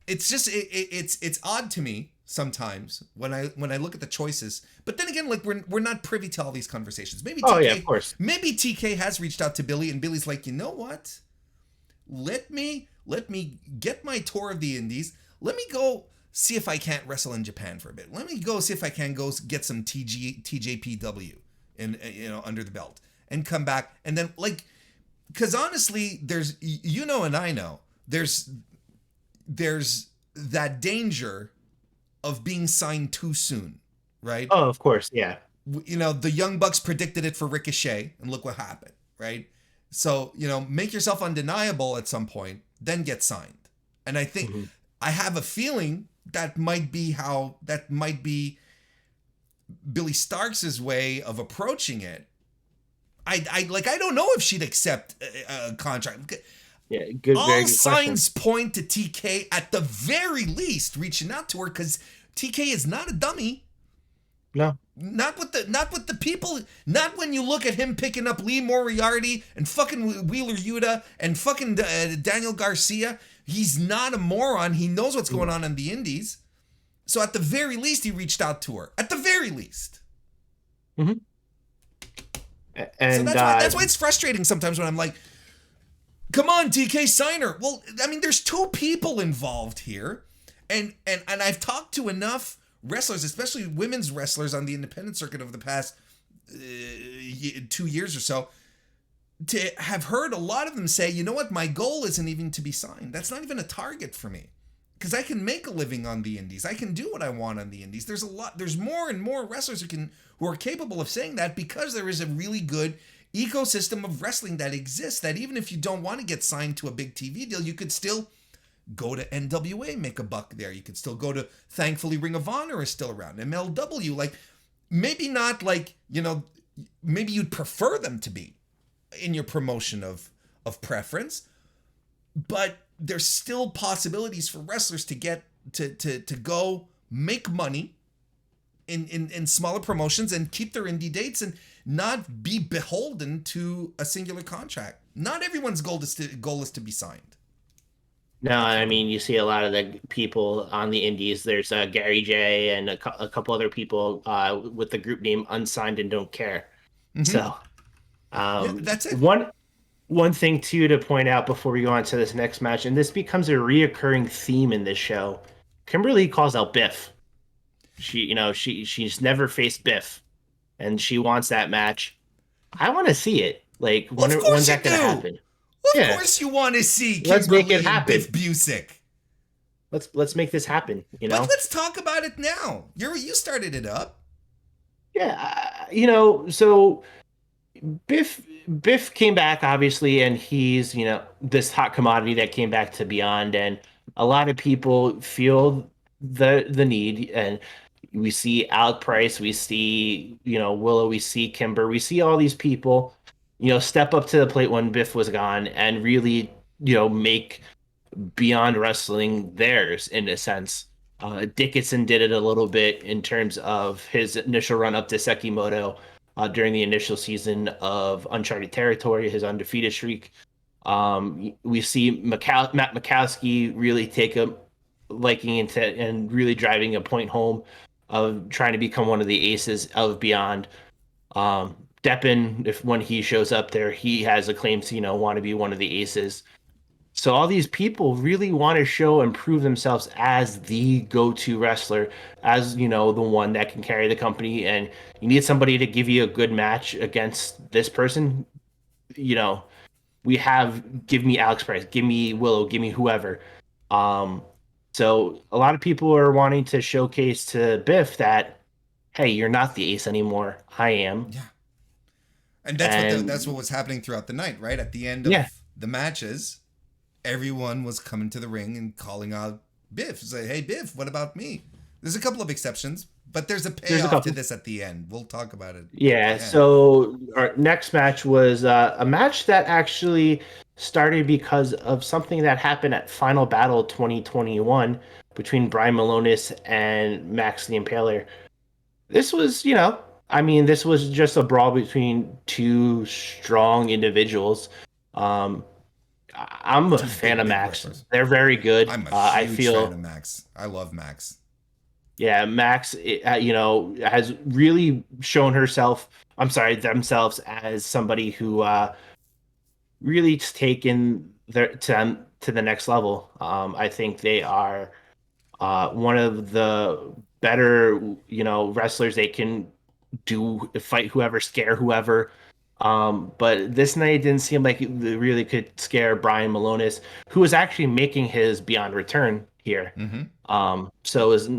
It's just it's odd to me sometimes when I look at the choices. But then again, like, we're not privy to all these conversations. Maybe TK, of course. Maybe TK has reached out to Billy, and Billy's like, you know what? Let me get my tour of the Indies. Let me go see if I can't wrestle in Japan for a bit. Let me go see if I can go get some TJPW in, you know, under the belt, and come back. And then, like, because honestly, there's, you know, and I know, there's that danger of being signed too soon, right? Oh, of course, yeah. You know, the Young Bucks predicted it for Ricochet, and look what happened, right? So, you know, make yourself undeniable at some point, then get signed. And I think, I have a feeling that might be Billy Starks' way of approaching it. I don't know if she'd accept a contract. Yeah, good, very All good question. signs point to TK at the very least reaching out to her, because TK is not a dummy. No. Not with the people. Not when you look at him picking up Lee Moriarty and fucking Wheeler Yuta and fucking Daniel Garcia. He's not a moron. He knows what's going on in the indies. So at the very least, he reached out to her. At the very least. Mm-hmm. And so that's why it's frustrating sometimes when I'm like, come on, TK, sign her. Well, I mean, there's two people involved here. And I've talked to enough wrestlers, especially women's wrestlers on the independent circuit over the past 2 years or so, to have heard a lot of them say, you know what, my goal isn't even to be signed. That's not even a target for me, because I can make a living on the indies. I can do what I want on the indies. There's more and more wrestlers who are capable of saying that, because there is a really good ecosystem of wrestling that exists, that even if you don't want to get signed to a big TV deal, you could still go to NWA, make a buck there. You could still go to, thankfully, Ring of Honor is still around. MLW, like, maybe not like, maybe you'd prefer them to be in your promotion of preference, but there's still possibilities for wrestlers to get to go make money in smaller promotions and keep their indie dates and not be beholden to a singular contract. Not everyone's goal is to be signed. No, I mean, you see a lot of the people on the indies. There's Gary J and a couple other people with the group name Unsigned and Don't Care. Mm-hmm. So that's it. One thing, too, to point out before we go on to this next match, and this becomes a reoccurring theme in this show, Kimberly calls out Biff. She's never faced Biff, and she wants that match. I want to see it. Like, when's that going to happen? Of course you want to see Kimberly Let's make it happen. Biff Busick. Let's make this happen, But let's talk about it now. You started it up. Yeah, so Biff came back, obviously, and he's, this hot commodity that came back to Beyond, and a lot of people feel the need, and we see Alec Price, we see, Willow, we see Kimber, we see all these people step up to the plate when Biff was gone and really, make Beyond Wrestling theirs in a sense. Dickinson did it a little bit in terms of his initial run up to Sekimoto during the initial season of Uncharted Territory, his undefeated streak. We see Matt Makowski really take a liking into and really driving a point home of trying to become one of the aces of Beyond. Deppen, when he shows up there, he has a claim to, want to be one of the aces. So all these people really want to show and prove themselves as the go-to wrestler, as, the one that can carry the company, and you need somebody to give you a good match against this person. Give me Alex Price, give me Willow, give me whoever. So a lot of people are wanting to showcase to Biff that, hey, you're not the ace anymore. I am. Yeah. And that's what was happening throughout the night, right? At the end of the matches, everyone was coming to the ring and calling out Biff. Say, hey, Biff, what about me? There's a couple of exceptions, but there's a payoff to this at the end. We'll talk about it. Yeah, so our next match was a match that actually started because of something that happened at Final Battle 2021 between Brian Malonis and Max the Impaler. This was, this was just a brawl between two strong individuals. I'm a fan of Max. Wrestlers. They're very good. I'm a huge fan of Max. I love Max. Yeah, Max, has really shown themselves as somebody who really taken to the next level. I think they are one of the better, wrestlers. They can fight whoever, scare whoever. But this night didn't seem like it really could scare Brian Malonis, who was actually making his Beyond return here. Mm-hmm. So it was,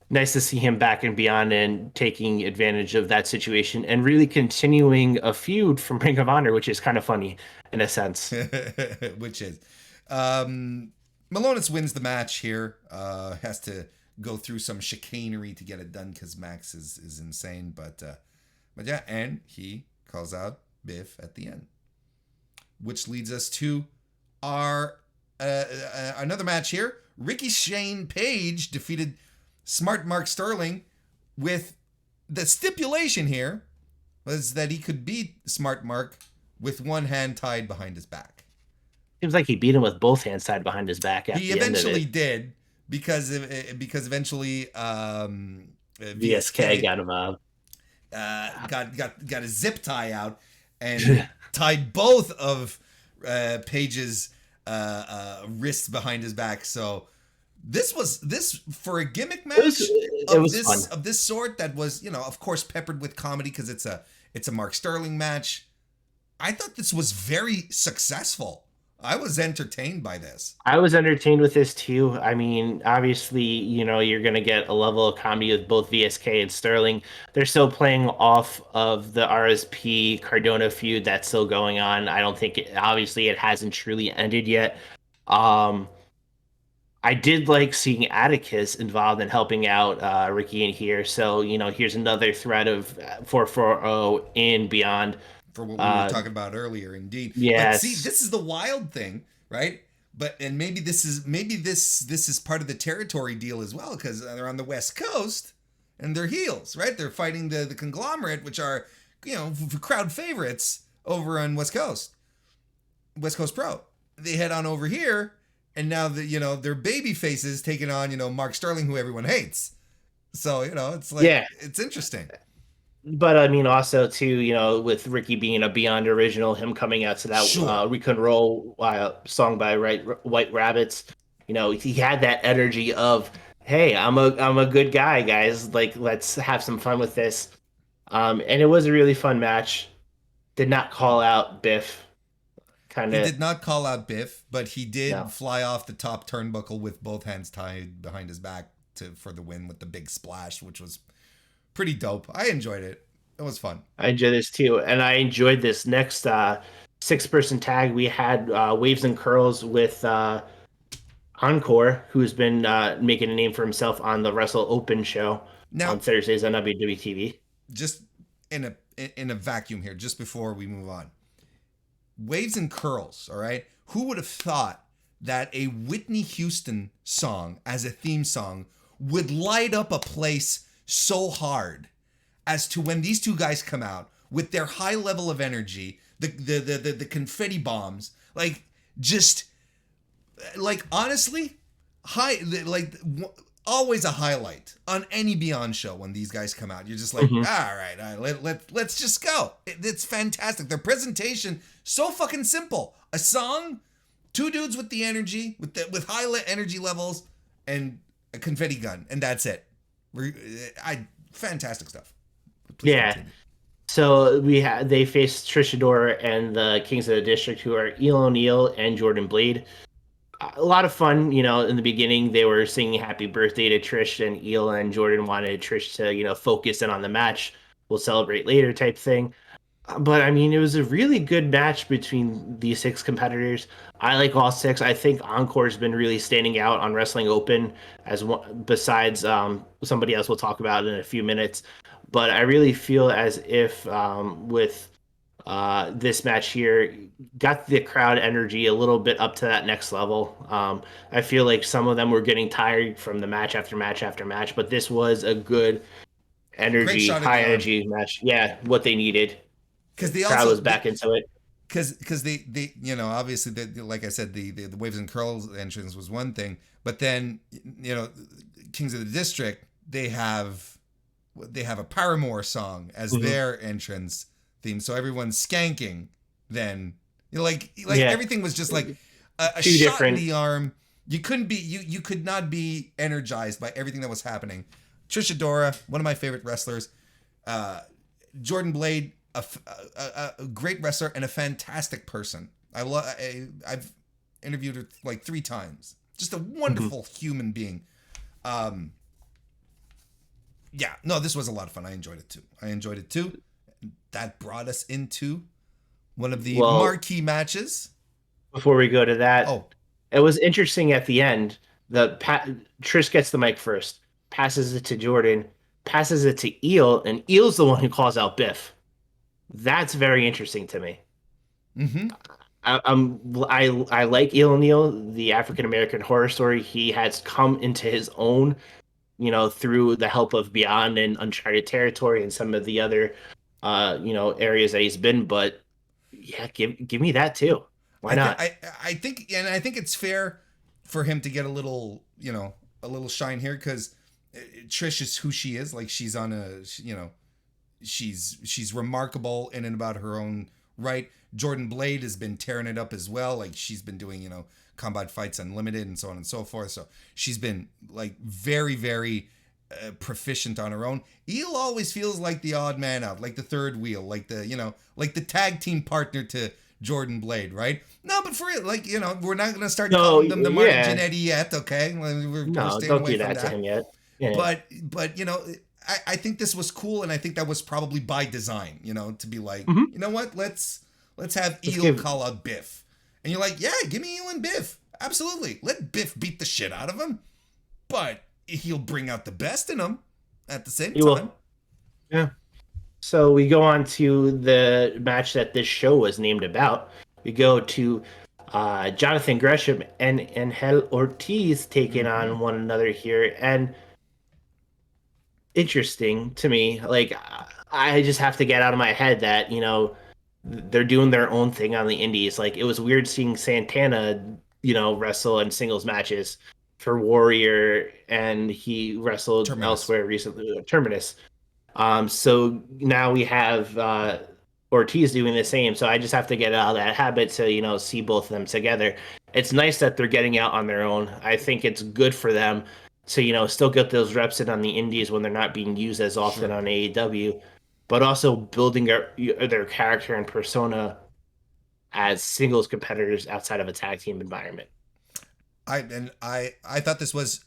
nice to see him back and Beyond and taking advantage of that situation and really continuing a feud from Ring of Honor, which is kind of funny in a sense. Which is, Malonis wins the match here. Has to go through some chicanery to get it done because Max is insane, but yeah, and he calls out Biff at the end. Which leads us to our another match here. Ricky Shane Page defeated Smart Mark Sterling with the stipulation here was that he could beat Smart Mark with one hand tied behind his back. Seems like he beat him with both hands tied behind his back. He eventually did because eventually VSK got him out. Got a zip tie out and tied both of Page's wrists behind his back. So this for a gimmick match of this sort that was, of course, peppered with comedy because it's a Mark Sterling match. I thought this was very successful. I was entertained by this. I was entertained with this too. I mean, obviously, you're going to get a level of comedy with both VSK and Sterling. They're still playing off of the RSP Cardona feud that's still going on. I don't think obviously it hasn't truly ended yet. I did like seeing Atticus involved in helping out Ricky in here. So, here's another thread of 440 and beyond. For what we were talking about earlier, indeed. Yes. But see, this is the wild thing, right? And maybe this is part of the territory deal as well, because they're on the West Coast and they're heels, right? They're fighting the conglomerate, which are crowd favorites over on West Coast Pro. They head on over here, and now they're baby faces taking on Mark Sterling, who everyone hates. So it's like it's interesting. But I mean, also too, with Ricky being a Beyond original, him coming out to that We Couldn't Roll song by White Rabbits, he had that energy of, hey, I'm a good guy, guys. Like, let's have some fun with this. And it was a really fun match. Did not call out Biff. He did not call out Biff, but he did fly off the top turnbuckle with both hands tied behind his back for the win with the big splash, which was pretty dope. I enjoyed it. It was fun. I enjoyed this too. And I enjoyed this next 6-person tag. We had Waves and Curls with Encore, who's been making a name for himself on the Wrestle Open show on Thursdays on WWTV. Just in a vacuum here, just before we move on. Waves and Curls, all right? Who would have thought that a Whitney Houston song as a theme song would light up a place so hard as to when these two guys come out with their high level of energy, the confetti bombs, honestly, always a highlight on any Beyond show when these guys come out. You're just like, all right, let's just go. It's fantastic. Their presentation, so fucking simple. A song, two dudes with the energy, with high energy levels, and a confetti gun, and that's it. Fantastic stuff. Please continue. So they faced Trish Adora and the Kings of the District, who are Eel O'Neill and Jordan Blade. A lot of fun, in the beginning they were singing happy birthday to Trish, and Eel and Jordan wanted Trish to, focus in on the match. We'll celebrate later type thing. But I mean, it was a really good match between these 6 competitors. I like all 6. I think Encore's been really standing out on Wrestling Open as one, besides somebody else we'll talk about in a few minutes. But I really feel as if with this match here, got the crowd energy a little bit up to that next level. I feel like some of them were getting tired from the match after match after match, but this was a good energy, high energy match. Yeah, what they needed. Because the crowd was back into it. Because they obviously like I said, the Waves and Curls entrance was one thing, but then Kings of the District, they have a Paramore song as their entrance theme, so everyone's skanking. Then everything was just like a shot in the arm. You could not be energized by everything that was happening. Trish Adora, one of my favorite wrestlers. Jordan Blade, a great wrestler and a fantastic person. I've interviewed her like 3 times. Just a wonderful human being. This was a lot of fun. I enjoyed it too. That brought us into one of the marquee matches. Before we go to that, it was interesting at the end. Trish gets the mic first, passes it to Jordan, passes it to Eel, and Eel's the one who calls out Biff. That's very interesting to me. Mm-hmm. I like Il Neil, the African American horror story. He has come into his own, through the help of Beyond and Uncharted Territory and some of the other, areas that he's been. But yeah, give me that too. Why I think not? I think and I think it's fair for him to get a little, a little shine here because Trish is who she is. Like she's on a, she's remarkable in and about her own right. Jordan Blade has been tearing it up as well. Like she's been doing, Combat Fights Unlimited and so on and so forth. So she's been like very, very proficient on her own. Eel always feels like the odd man out, like the third wheel, like the, like the tag team partner to Jordan Blade, right? No, but for real, like, we're not going to start No, calling them the Marty yeah, Jannetty yet, okay? We're no, staying don't away do from that to that. him yet. Yeah. But I think this was cool, and I think that was probably by design, to be like, Hmm. you know what, let's have Let's Eel give. call out Biff. And you're like, yeah, give me Eel and Biff. Absolutely. Let Biff beat the shit out of him, but he'll bring out the best in him at the same He time. will. Yeah. So we go on to the match that this show was named about. We go to Jonathan Gresham and Angel Ortiz taking Mm-hmm. on one another here. And interesting to me, like, I just have to get out of my head that, they're doing their own thing on the indies. Like, it was weird seeing Santana, wrestle in singles matches for Warrior, and he wrestled Terminus. elsewhere recently, Terminus. So now we have Ortiz doing the same. So I just have to get out of that habit to, see both of them together. It's nice that they're getting out on their own. I think it's good for them to, still get those reps in on the indies when they're not being used as often Sure. on AEW, but also building their character and persona as singles competitors outside of a tag team environment. I thought this was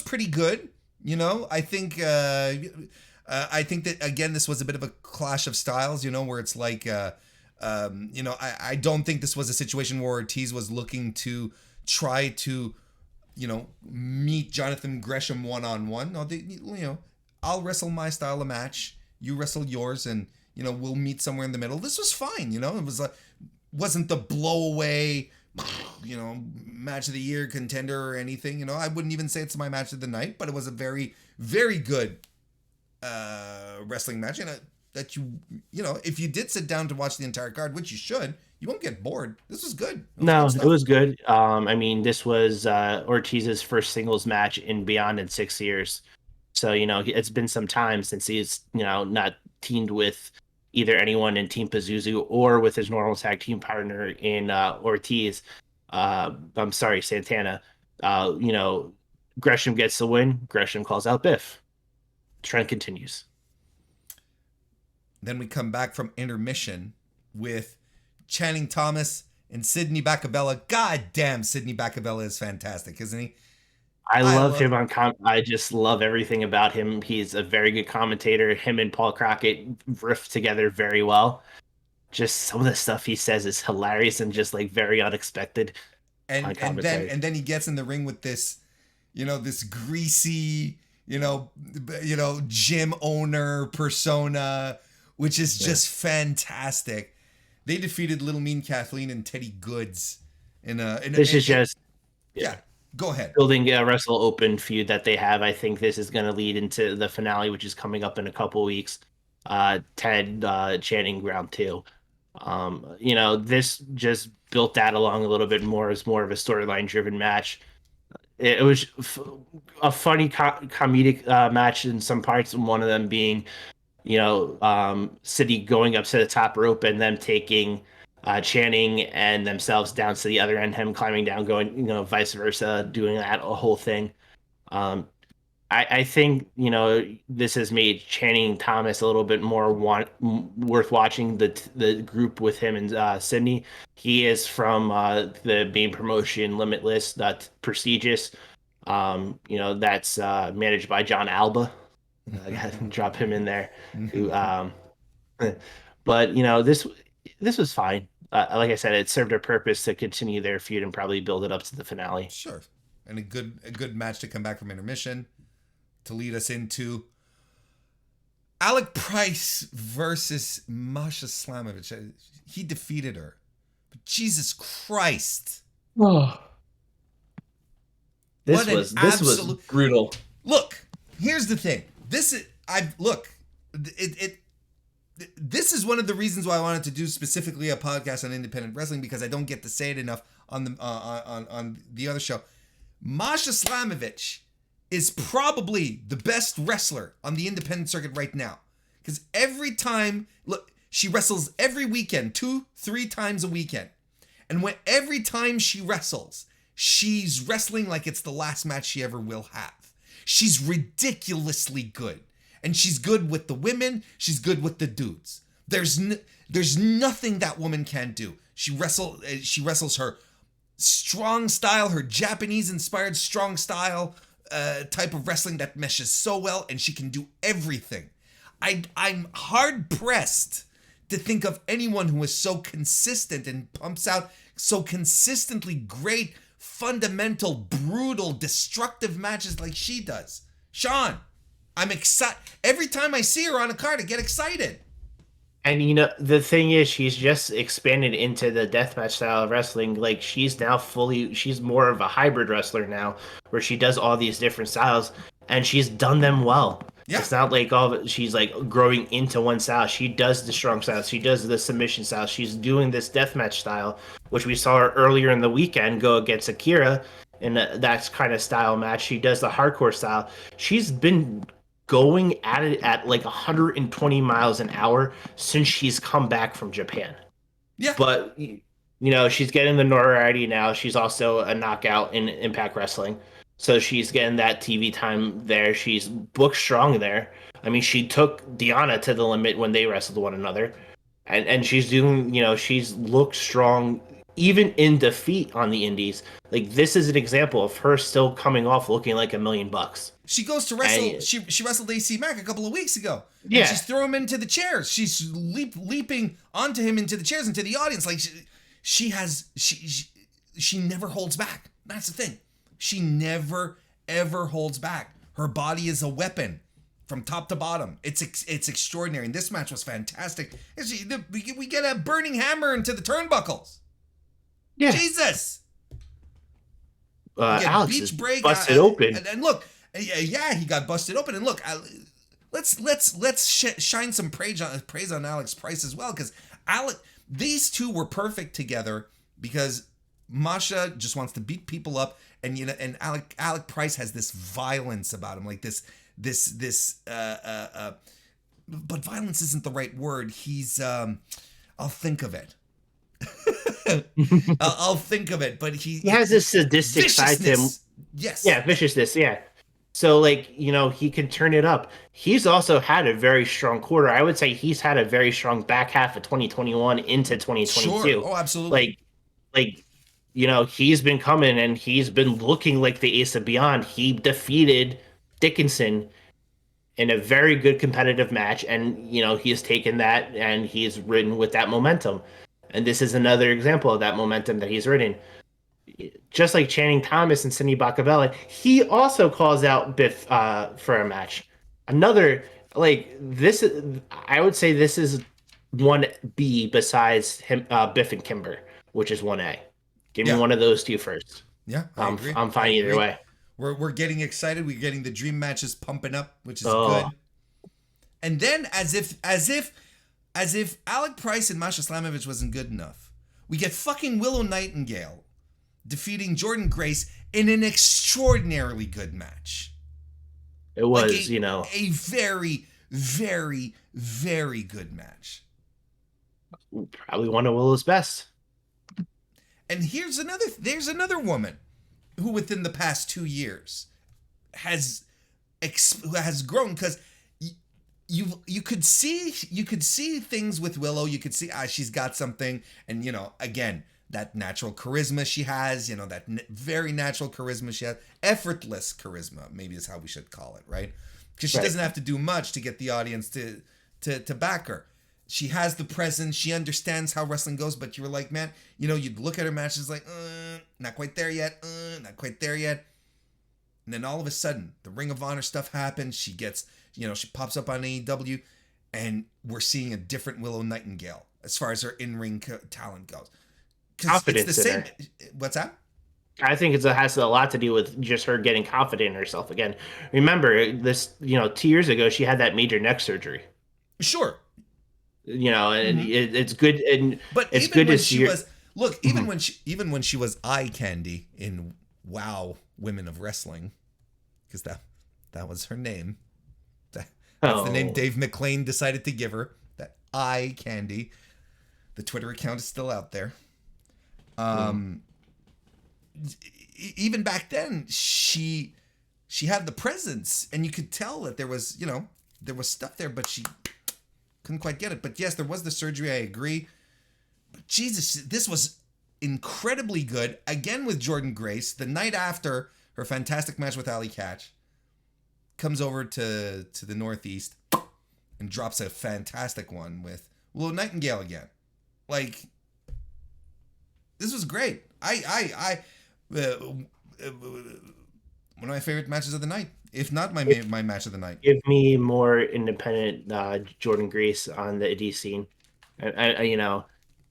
pretty good. I think that again this was a bit of a clash of styles. Where it's like I don't think this was a situation where Ortiz was looking to try to meet Jonathan Gresham one on one. No, I'll wrestle my style of match. You wrestle yours, and we'll meet somewhere in the middle. This was fine. It was wasn't the blow away match of the year contender or anything. I wouldn't even say it's my match of the night, but it was a very, very good wrestling match. And that if you did sit down to watch the entire card, which you should, you won't get bored. This was good. It was No, good it stuff. was good. I mean, this was Ortiz's first singles match in Beyond in 6 years. So, it's been some time since he's, not teamed with either anyone in Team Pazuzu or with his normal tag team partner in Ortiz. I'm sorry, Santana. Gresham gets the win. Gresham calls out Biff. Trend continues. Then we come back from intermission with Channing Thomas and Sidney Bacabella. God damn, Sidney Bacabella is fantastic, isn't he? I I love love. him I just love everything about him. He's a very good commentator. Him and Paul Crockett riff together very well. Just some of the stuff he says is hilarious and just like very unexpected on commentary. And then he gets in the ring with this, this greasy, gym owner persona, which is Yeah. just fantastic. They defeated Little Mean Kathleen and Teddy Goods This is just yeah, yeah. Go ahead. building a Wrestle Open feud that they have. I think this is going to lead into the finale, which is coming up in a couple weeks. Ted Channing round two. This just built that along a little bit more as more of a storyline driven match. It was a funny comedic match in some parts, and one of them being, City going up to the top rope and them taking Channing and themselves down to the other end, him climbing down, going, vice versa, doing that whole thing. Um, I think this has made Channing Thomas a little bit more worth watching. The group with him and Sydney. He is from the main promotion Limitless, that's prestigious. That's managed by John Alba. I got to drop him in there. Who, but this was fine. Like I said, it served a purpose to continue their feud and probably build it up to the finale. Sure. And a good match to come back from intermission to lead us into Alec Price versus Masha Slamovich. He defeated her. But Jesus Christ. Oh. This was brutal. Look, here's the thing. This is one of the reasons why I wanted to do specifically a podcast on independent wrestling, because I don't get to say it enough on the other show. Masha Slamovich is probably the best wrestler on the independent circuit right now. Because she wrestles every weekend, 2-3 times a weekend. And every time she wrestles, she's wrestling like it's the last match she ever will have. She's ridiculously good. And she's good with the women, she's good with the dudes. There's nothing that woman can't do. She wrestles her strong style, her Japanese-inspired strong style type of wrestling that meshes so well, and she can do everything. I'm hard-pressed to think of anyone who is so consistent and pumps out so consistently great, fundamental, brutal, destructive matches like she does. Shawn, I'm excited. Every time I see her on a card, I get excited. And the thing is, she's just expanded into the deathmatch style of wrestling. Like, she's more of a hybrid wrestler now, where she does all these different styles, and she's done them well. Yeah. It's not like she's like growing into one style. She does the strong style. She does the submission style. She's doing this deathmatch style, which we saw her earlier in the weekend go against Akira in that kind of style match. She does the hardcore style. She's been going at it at like 120 miles an hour since she's come back from Japan. Yeah. But, she's getting the notoriety now. She's also a knockout in Impact Wrestling. So she's getting that TV time there. She's booked strong there. I mean, she took Deanna to the limit when they wrestled one another. And she's doing, she's looked strong even in defeat on the indies. Like, this is an example of her still coming off looking like $1 million. She goes to wrestle. And she wrestled AC Mack a couple of weeks ago. Yeah. And she's throwing him into the chairs. She's leaping onto him into the chairs, into the audience. Like, she never holds back. That's the thing. She never, ever holds back. Her body is a weapon from top to bottom. It's extraordinary. And this match was fantastic. We get a burning hammer into the turnbuckles. Yeah. Jesus. Alex is busted open. And look, yeah, he got busted open. And look, let's shine some praise on Alex Price as well, because these two were perfect together, because Masha just wants to beat people up, and and Alec Price has this violence about him, like this but violence isn't the right word. He's I'll think of it. I'll think of it, but he has this sadistic side to him. Yes. Yeah, viciousness, yeah. So, like, he can turn it up. He's also had a very strong quarter. I would say he's had a very strong back half of 2021 into 2022. Sure. Oh, absolutely. Like, he's been coming, and he's been looking like the ace of beyond. He defeated Dickinson in a very good competitive match, and, he's taken that, and he's ridden with that momentum. And this is another example of that momentum that he's ridden. Just like Channing Thomas and Cindy Bacavella, he also calls out Biff for a match. Another, this, I would say this is 1B besides him, Biff and Kimber, which is 1A. Give me one of those two first. Yeah, I agree. I'm fine either way. We're getting excited. We're getting the dream matches pumping up, which is good. And then, as if Alec Price and Masha Slamovich wasn't good enough, we get fucking Willow Nightingale defeating Jordan Grace in an extraordinarily good match. It was, a very, very, very good match. Probably one of Willow's best. And there's another woman who within the past 2 years has grown, because you could see things with Willow. You could see she's got something, and again, that natural charisma she has, that very natural charisma she has, effortless charisma, maybe is how we should call it, right? Because she doesn't have to do much to get the audience to back her. She has the presence. She understands how wrestling goes. But you were like, man, you'd look at her matches like, not quite there yet, not quite there yet. And then all of a sudden, the Ring of Honor stuff happens. She gets, she pops up on AEW, and we're seeing a different Willow Nightingale as far as her in-ring talent goes. Because it's the Confidence in same. her. What's that? I think it has a lot to do with just her getting confident in herself again. Remember this, 2 years ago she had that major neck surgery. Sure. And it's good, and But it's even good to when see she her. was even when she was eye candy in WoW Women of Wrestling, because that was her name. That's the name Oh, Dave McClain decided to give her. That eye candy. The Twitter account is still out there. Even back then, she had the presence, and you could tell that there was stuff there, but she couldn't quite get it. But yes, there was the surgery. I agree. But Jesus, this was incredibly good. Again with Jordynne Grace, the night after her fantastic match with Alley Catch, comes over to the Northeast and drops a fantastic one with Willow Nightingale again. Like, this was great. One of my favorite matches of the night, if not my match of the night. give me more independent Jordynne Grace on the indie scene.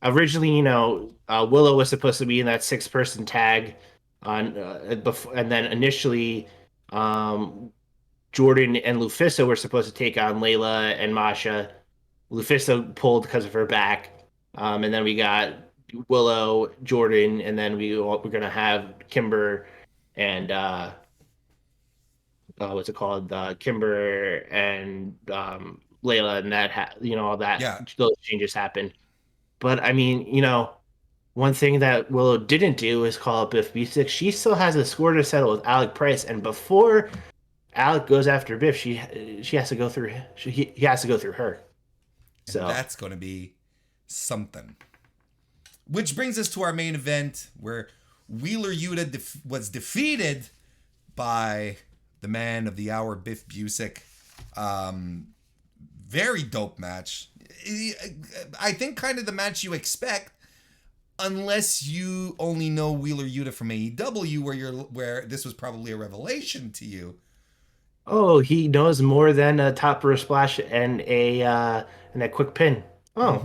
Originally, Willow was supposed to be in that 6-person tag and then initially, Jordan and Lufisto were supposed to take on Layla and Masha. Lufisto pulled because of her back, and then we got Willow, Jordan, and then we're gonna have Kimber and what's it called? Kimber and Layla, and all that. Yeah. Those changes happened. But I mean, one thing that Willow didn't do is call up Biff B6. She still has a score to settle with Alec Price, and before Alec goes after Biff, she has to go through he has to go through her. And that's going to be something. Which brings us to our main event, where Wheeler Yuta was defeated by the man of the hour, Biff Busick. Very dope match. I think kind of the match you expect, unless you only know Wheeler Yuta from AEW, where this was probably a revelation to you. Oh, he knows more than a top row splash and a quick pin. Oh,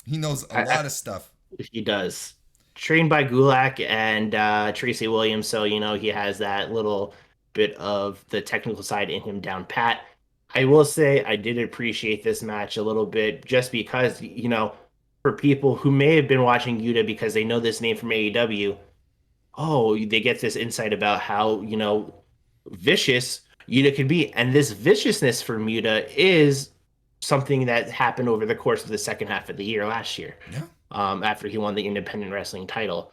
He knows a lot of stuff. He does. Trained by Gulak and Tracy Williams, so he has that little bit of the technical side in him down pat. I will say I did appreciate this match a little bit, just because for people who may have been watching Yuta because they know this name from AEW, they get this insight about how vicious Yuta can be, and this viciousness from Yuta is something that happened over the course of the second half of the year last year. Yeah. After he won the independent wrestling title.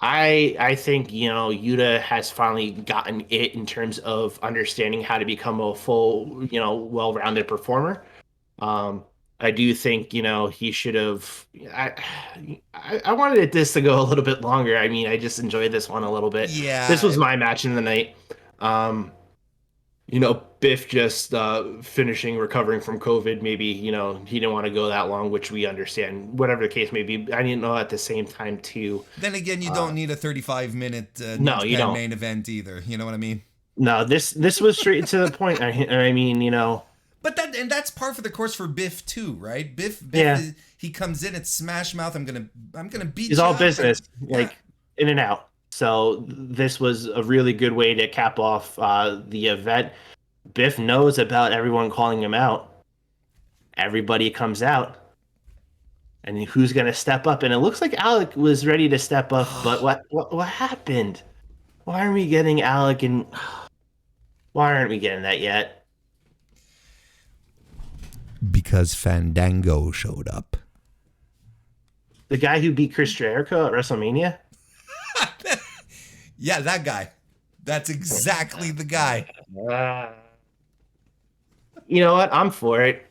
I think, Yuta has finally gotten it in terms of understanding how to become a full, well-rounded performer. I do think, he should have. I wanted this to go a little bit longer. I mean, I just enjoyed this one a little bit. Yeah. This was my match in the night. Biff just finishing recovering from COVID. Maybe, he didn't want to go that long, which we understand. Whatever the case may be, I didn't know at the same time too. Then again, you don't need a 35-minute no, you don't. main event either. You know what I mean? No, this was straight to the point. I mean, But that's par for the course for Biff too, right? Biff yeah. He comes in at Smash Mouth. I'm gonna beat. He's you all up, business, in and out. So this was a really good way to cap off the event. Biff knows about everyone calling him out. Everybody comes out. And who's going to step up? And it looks like Alec was ready to step up, but what happened? Why aren't we getting Alec, and why aren't we getting that yet? Because Fandango showed up. The guy who beat Chris Jericho at WrestleMania? Yeah, that guy. That's exactly the guy. You know what? I'm for it.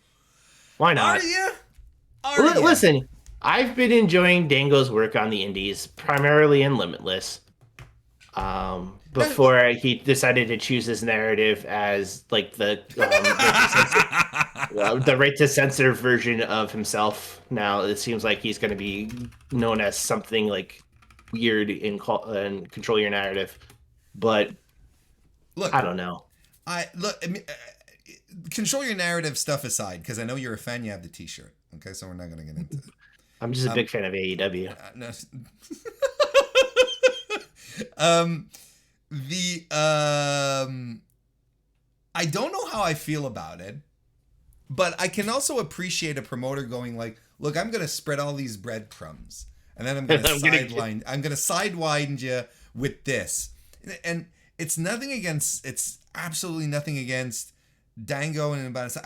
Why not? Are you? Listen, I've been enjoying Dango's work on the indies, primarily in Limitless. Before he decided to choose his narrative as like the right to censor version of himself. Now it seems like he's going to be known as something like weird in Control Your Narrative. But look, I don't know. I mean, control your narrative stuff aside, because I know you're a fan. You have the T-shirt. Okay, so we're not going to get into it. I'm just a big fan of AEW. No. The I don't know how I feel about it, but I can also appreciate a promoter going like, "Look, I'm going to spread all these breadcrumbs, and then I'm going to I'm going to sidewind you with this." And it's nothing against. It's absolutely nothing against Dango and about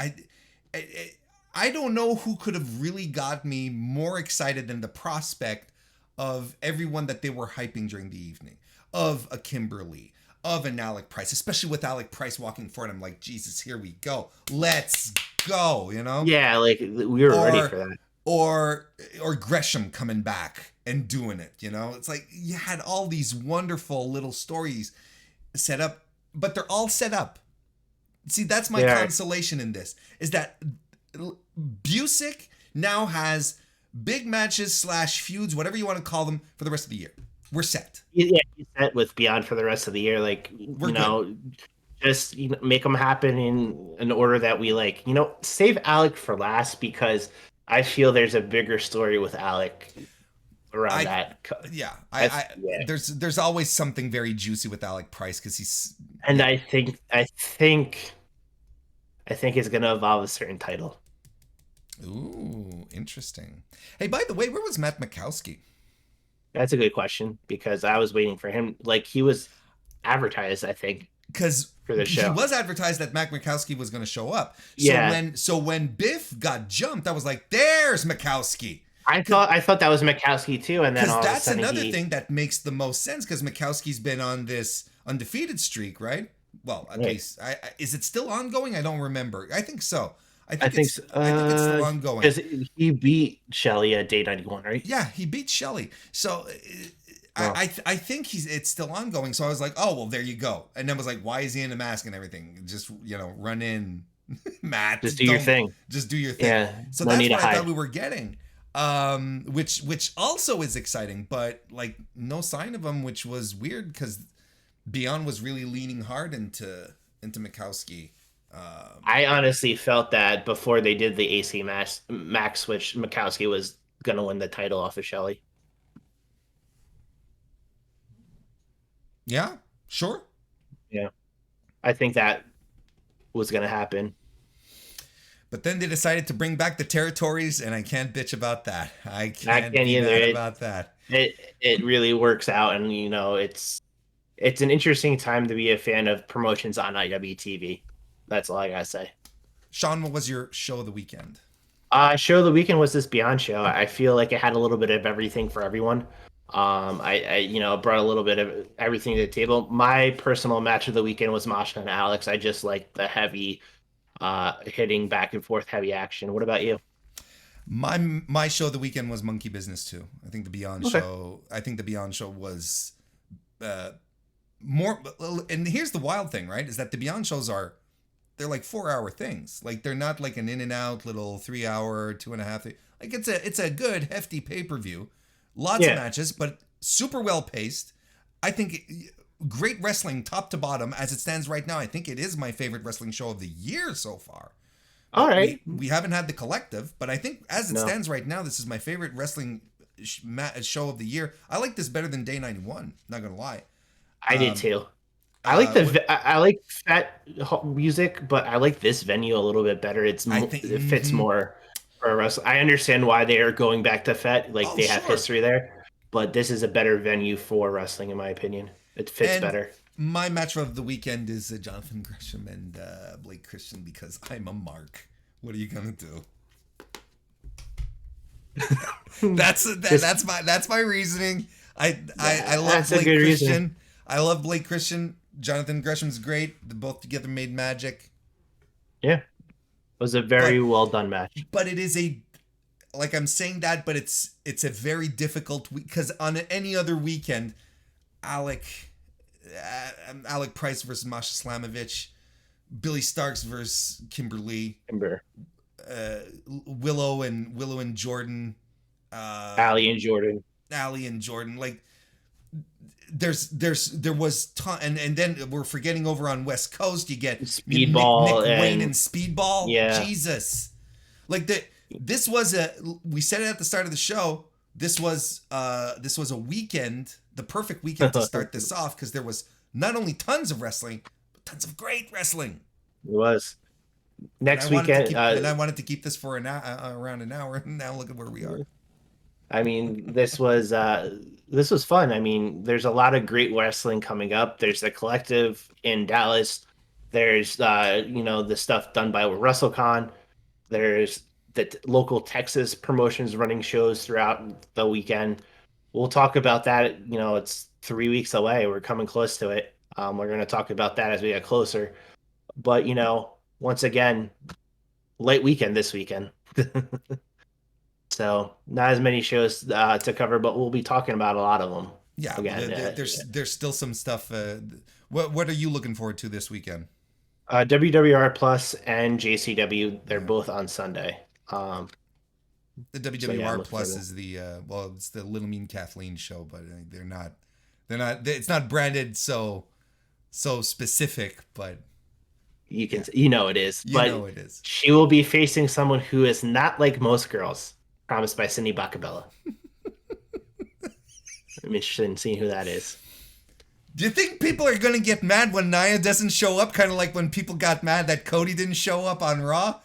I don't know who could have really got me more excited than the prospect of everyone that they were hyping during the evening, of a Kimberly, of an Alec Price, especially with Alec Price walking forward. I'm like, Jesus, here we go. Let's go, you know? Yeah, like we were ready for that. Or Gresham coming back and doing it, you know? It's like you had all these wonderful little stories set up, but they're all set up. See, that's my consolation in this, is that Busick now has big matches / feuds, whatever you want to call them, for the rest of the year. We're set. Yeah, he's set with Beyond for the rest of the year. Like, just make them happen in an order that we like. Save Alec for last, because I feel there's a bigger story with Alec around that. Yeah, there's always something very juicy with Alec Price, because he's. And I think it's gonna involve a certain title. Ooh, interesting. Hey, by the way, where was Matt Mikowski? That's a good question, because I was waiting for him. Like, he was advertised, I think, because for the show. He was advertised that Matt Mikowski was going to show up. So when Biff got jumped, I was like, "There's Mikowski." I thought that was Mikowski too, and then because that's another thing that makes the most sense, because Mikowski's been on this undefeated streak, right? Well, at least is it still ongoing? I don't remember. I think so. I think it's still ongoing. Because he beat Shelley at day 91, right? Yeah, he beat Shelley. So I think it's still ongoing. So I was like, oh, well, there you go. And then I was like, why is he in a mask and everything? Just, run in, Matt. Just do your thing. Just do your thing. Yeah, so that's what I thought we were getting. Which also is exciting, but like no sign of him, which was weird, because Beyond was really leaning hard into Mikowski. I honestly felt that before they did the AC Max switch, Mikowski was gonna win the title off of Shelley. Yeah, sure. Yeah, I think that was gonna happen. But then they decided to bring back the territories, and I can't bitch about that. I can't be mad about that. It really works out, and it's an interesting time to be a fan of promotions on IWTV. That's all I gotta say. Shawn, what was your show of the weekend? Show of the weekend was this Beyond show. I feel like it had a little bit of everything for everyone. I brought a little bit of everything to the table. My personal match of the weekend was Masha and Alex. I just like the heavy hitting back and forth, heavy action. What about you? My show of the weekend was Munky Business too. I think the Beyond show. I think the Beyond show was more. And here's the wild thing, right? Is that the Beyond shows they're like 4-hour things. Like, they're not like an in and out little 3-hour, 2.5. Like, it's a good hefty pay-per-view. Lots of matches, but super well paced. I think great wrestling top to bottom as it stands right now. I think it is my favorite wrestling show of the year so far. All right. We haven't had the collective, but I think as it stands right now, this is my favorite wrestling show of the year. I like this better than Day 91. Not gonna lie. I did too. I like I like Fat music, but I like this venue a little bit better. It fits more for a wrestler. I understand why they are going back to Fat. Like, they have history there, but this is a better venue for wrestling, in my opinion. It fits better. My match of the weekend is Jonathan Gresham and Blake Christian, because I'm a mark. What are you gonna do? that's my reasoning. I love Blake Christian. Reason. I love Blake Christian. Jonathan Gresham's great. They both together made magic. Yeah. It was a very well done match. But it is I'm saying that, but it's a very difficult week, because on any other weekend, Alec Price versus Masha Slamovich, Billy Starks versus Kimberly, Willow and Jordan, Allie and Jordan. Like, there was ton, and then we're forgetting over on West Coast, you get Speedball Nick Wayne and and Speedball. Yeah. Jesus. Like this was we said it at the start of the show. This was a weekend, the perfect weekend to start this off, because there was not only tons of wrestling, but tons of great wrestling. It was. Next weekend, and I wanted to keep this for around an hour, and now look at where we are. I mean, this was fun. I mean, there's a lot of great wrestling coming up. There's the Collective in Dallas. There's the stuff done by WrestleCon. There's the local Texas promotions running shows throughout the weekend. We'll talk about that. It's 3 weeks away. We're coming close to it. We're going to talk about that as we get closer. But once again, light weekend this weekend. So not as many shows to cover, but we'll be talking about a lot of them. Yeah, again, there's still some stuff. What are you looking forward to this weekend? WWR Plus and JCW, they're both on Sunday. The WWR Plus is it's the Little Mean Kathleen show, but they're not. It's not branded so specific, but it is. It is. She will be facing someone who is not like most girls, promised by Cindy Bacabella. I'm interested in seeing who that is. Do you think people are going to get mad when Nia doesn't show up? Kind of like when people got mad that Cody didn't show up on Raw?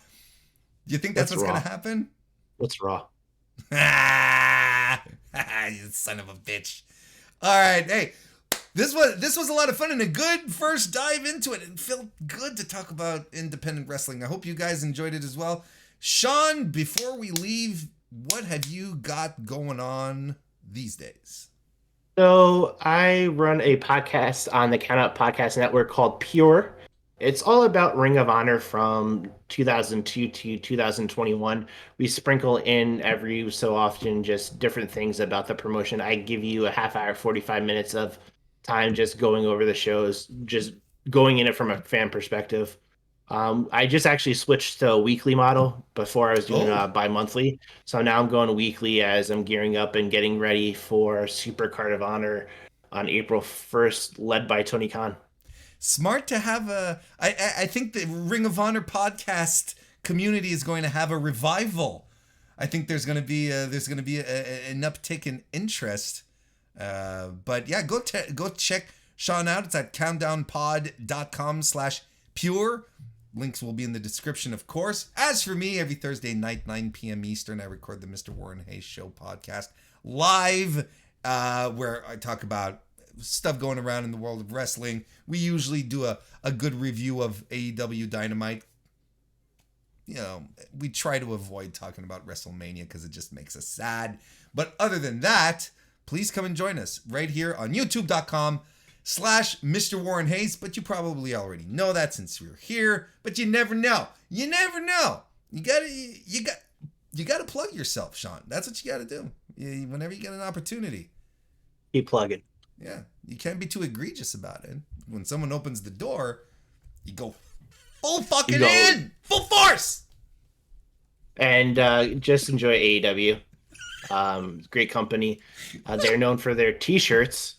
Do you think that's what's going to happen? What's Raw? You son of a bitch. All right. Hey, this was a lot of fun and a good first dive into it. It felt good to talk about independent wrestling. I hope you guys enjoyed it as well. Shawn, before we leave, what have you got going on these days? So I run a podcast on the Count Out Podcast Network called Pure. It's all about Ring of Honor from 2002 to 2021. We sprinkle in every so often just different things about the promotion. I give you a half hour, 45 minutes of time just going over the shows, just going in it from a fan perspective. I just actually switched to a weekly model. Before I was doing bi-monthly. So now I'm going weekly as I'm gearing up and getting ready for Super Card of Honor on April 1st, led by Tony Khan. Smart to have I think the Ring of Honor podcast community is going to have a revival. I think there's going to be an uptick in interest. But yeah, go check Shawn out. It's at countdownpod.com/pure. Links will be in the description, of course. As for me, every Thursday night, 9 p.m. Eastern, I record the Mr. Warren Hayes Show podcast live, where I talk about stuff going around in the world of wrestling. We usually do a good review of AEW Dynamite. We try to avoid talking about WrestleMania because it just makes us sad. But other than that, please come and join us right here on youtube.com/MrWarrenHayes. But you probably already know that since you're here, but you never know. You never know. You gotta plug yourself, Shawn. That's what you gotta do. Whenever you get an opportunity. Keep plugging. Yeah. You can't be too egregious about it. When someone opens the door, you go full fucking in! Full force! And just enjoy AEW. Great company. They're known for their t-shirts.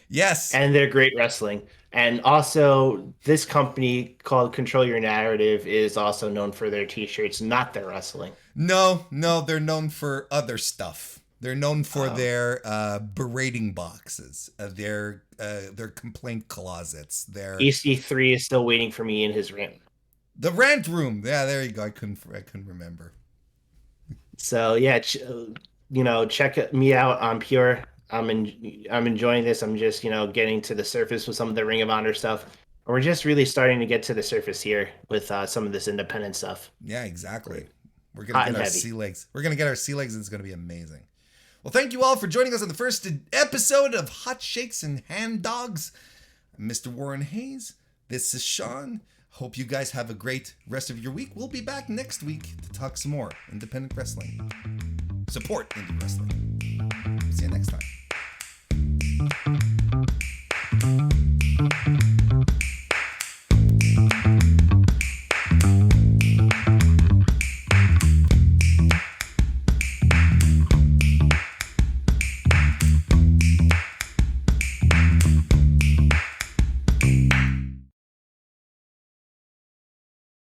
Yes. And their great wrestling. And also, this company called Control Your Narrative is also known for their t-shirts, not their wrestling. No, they're known for other stuff. They're known for their berating boxes, their complaint closets. Their EC3 is still waiting for me in his rant. The rant room. Yeah, there you go. I couldn't remember. So yeah, check me out on Pure. I'm enjoying this. I'm just getting to the surface with some of the Ring of Honor stuff. And we're just really starting to get to the surface here with some of this independent stuff. Yeah, exactly. We're gonna get our sea legs. We're gonna get our sea legs, and it's gonna be amazing. Well, thank you all for joining us on the first episode of Hot Shakes and Hand Dogs. I'm Mr. Warren Hayes. This is Shawn. Hope you guys have a great rest of your week. We'll be back next week to talk some more independent wrestling. Support indie wrestling. See you next time.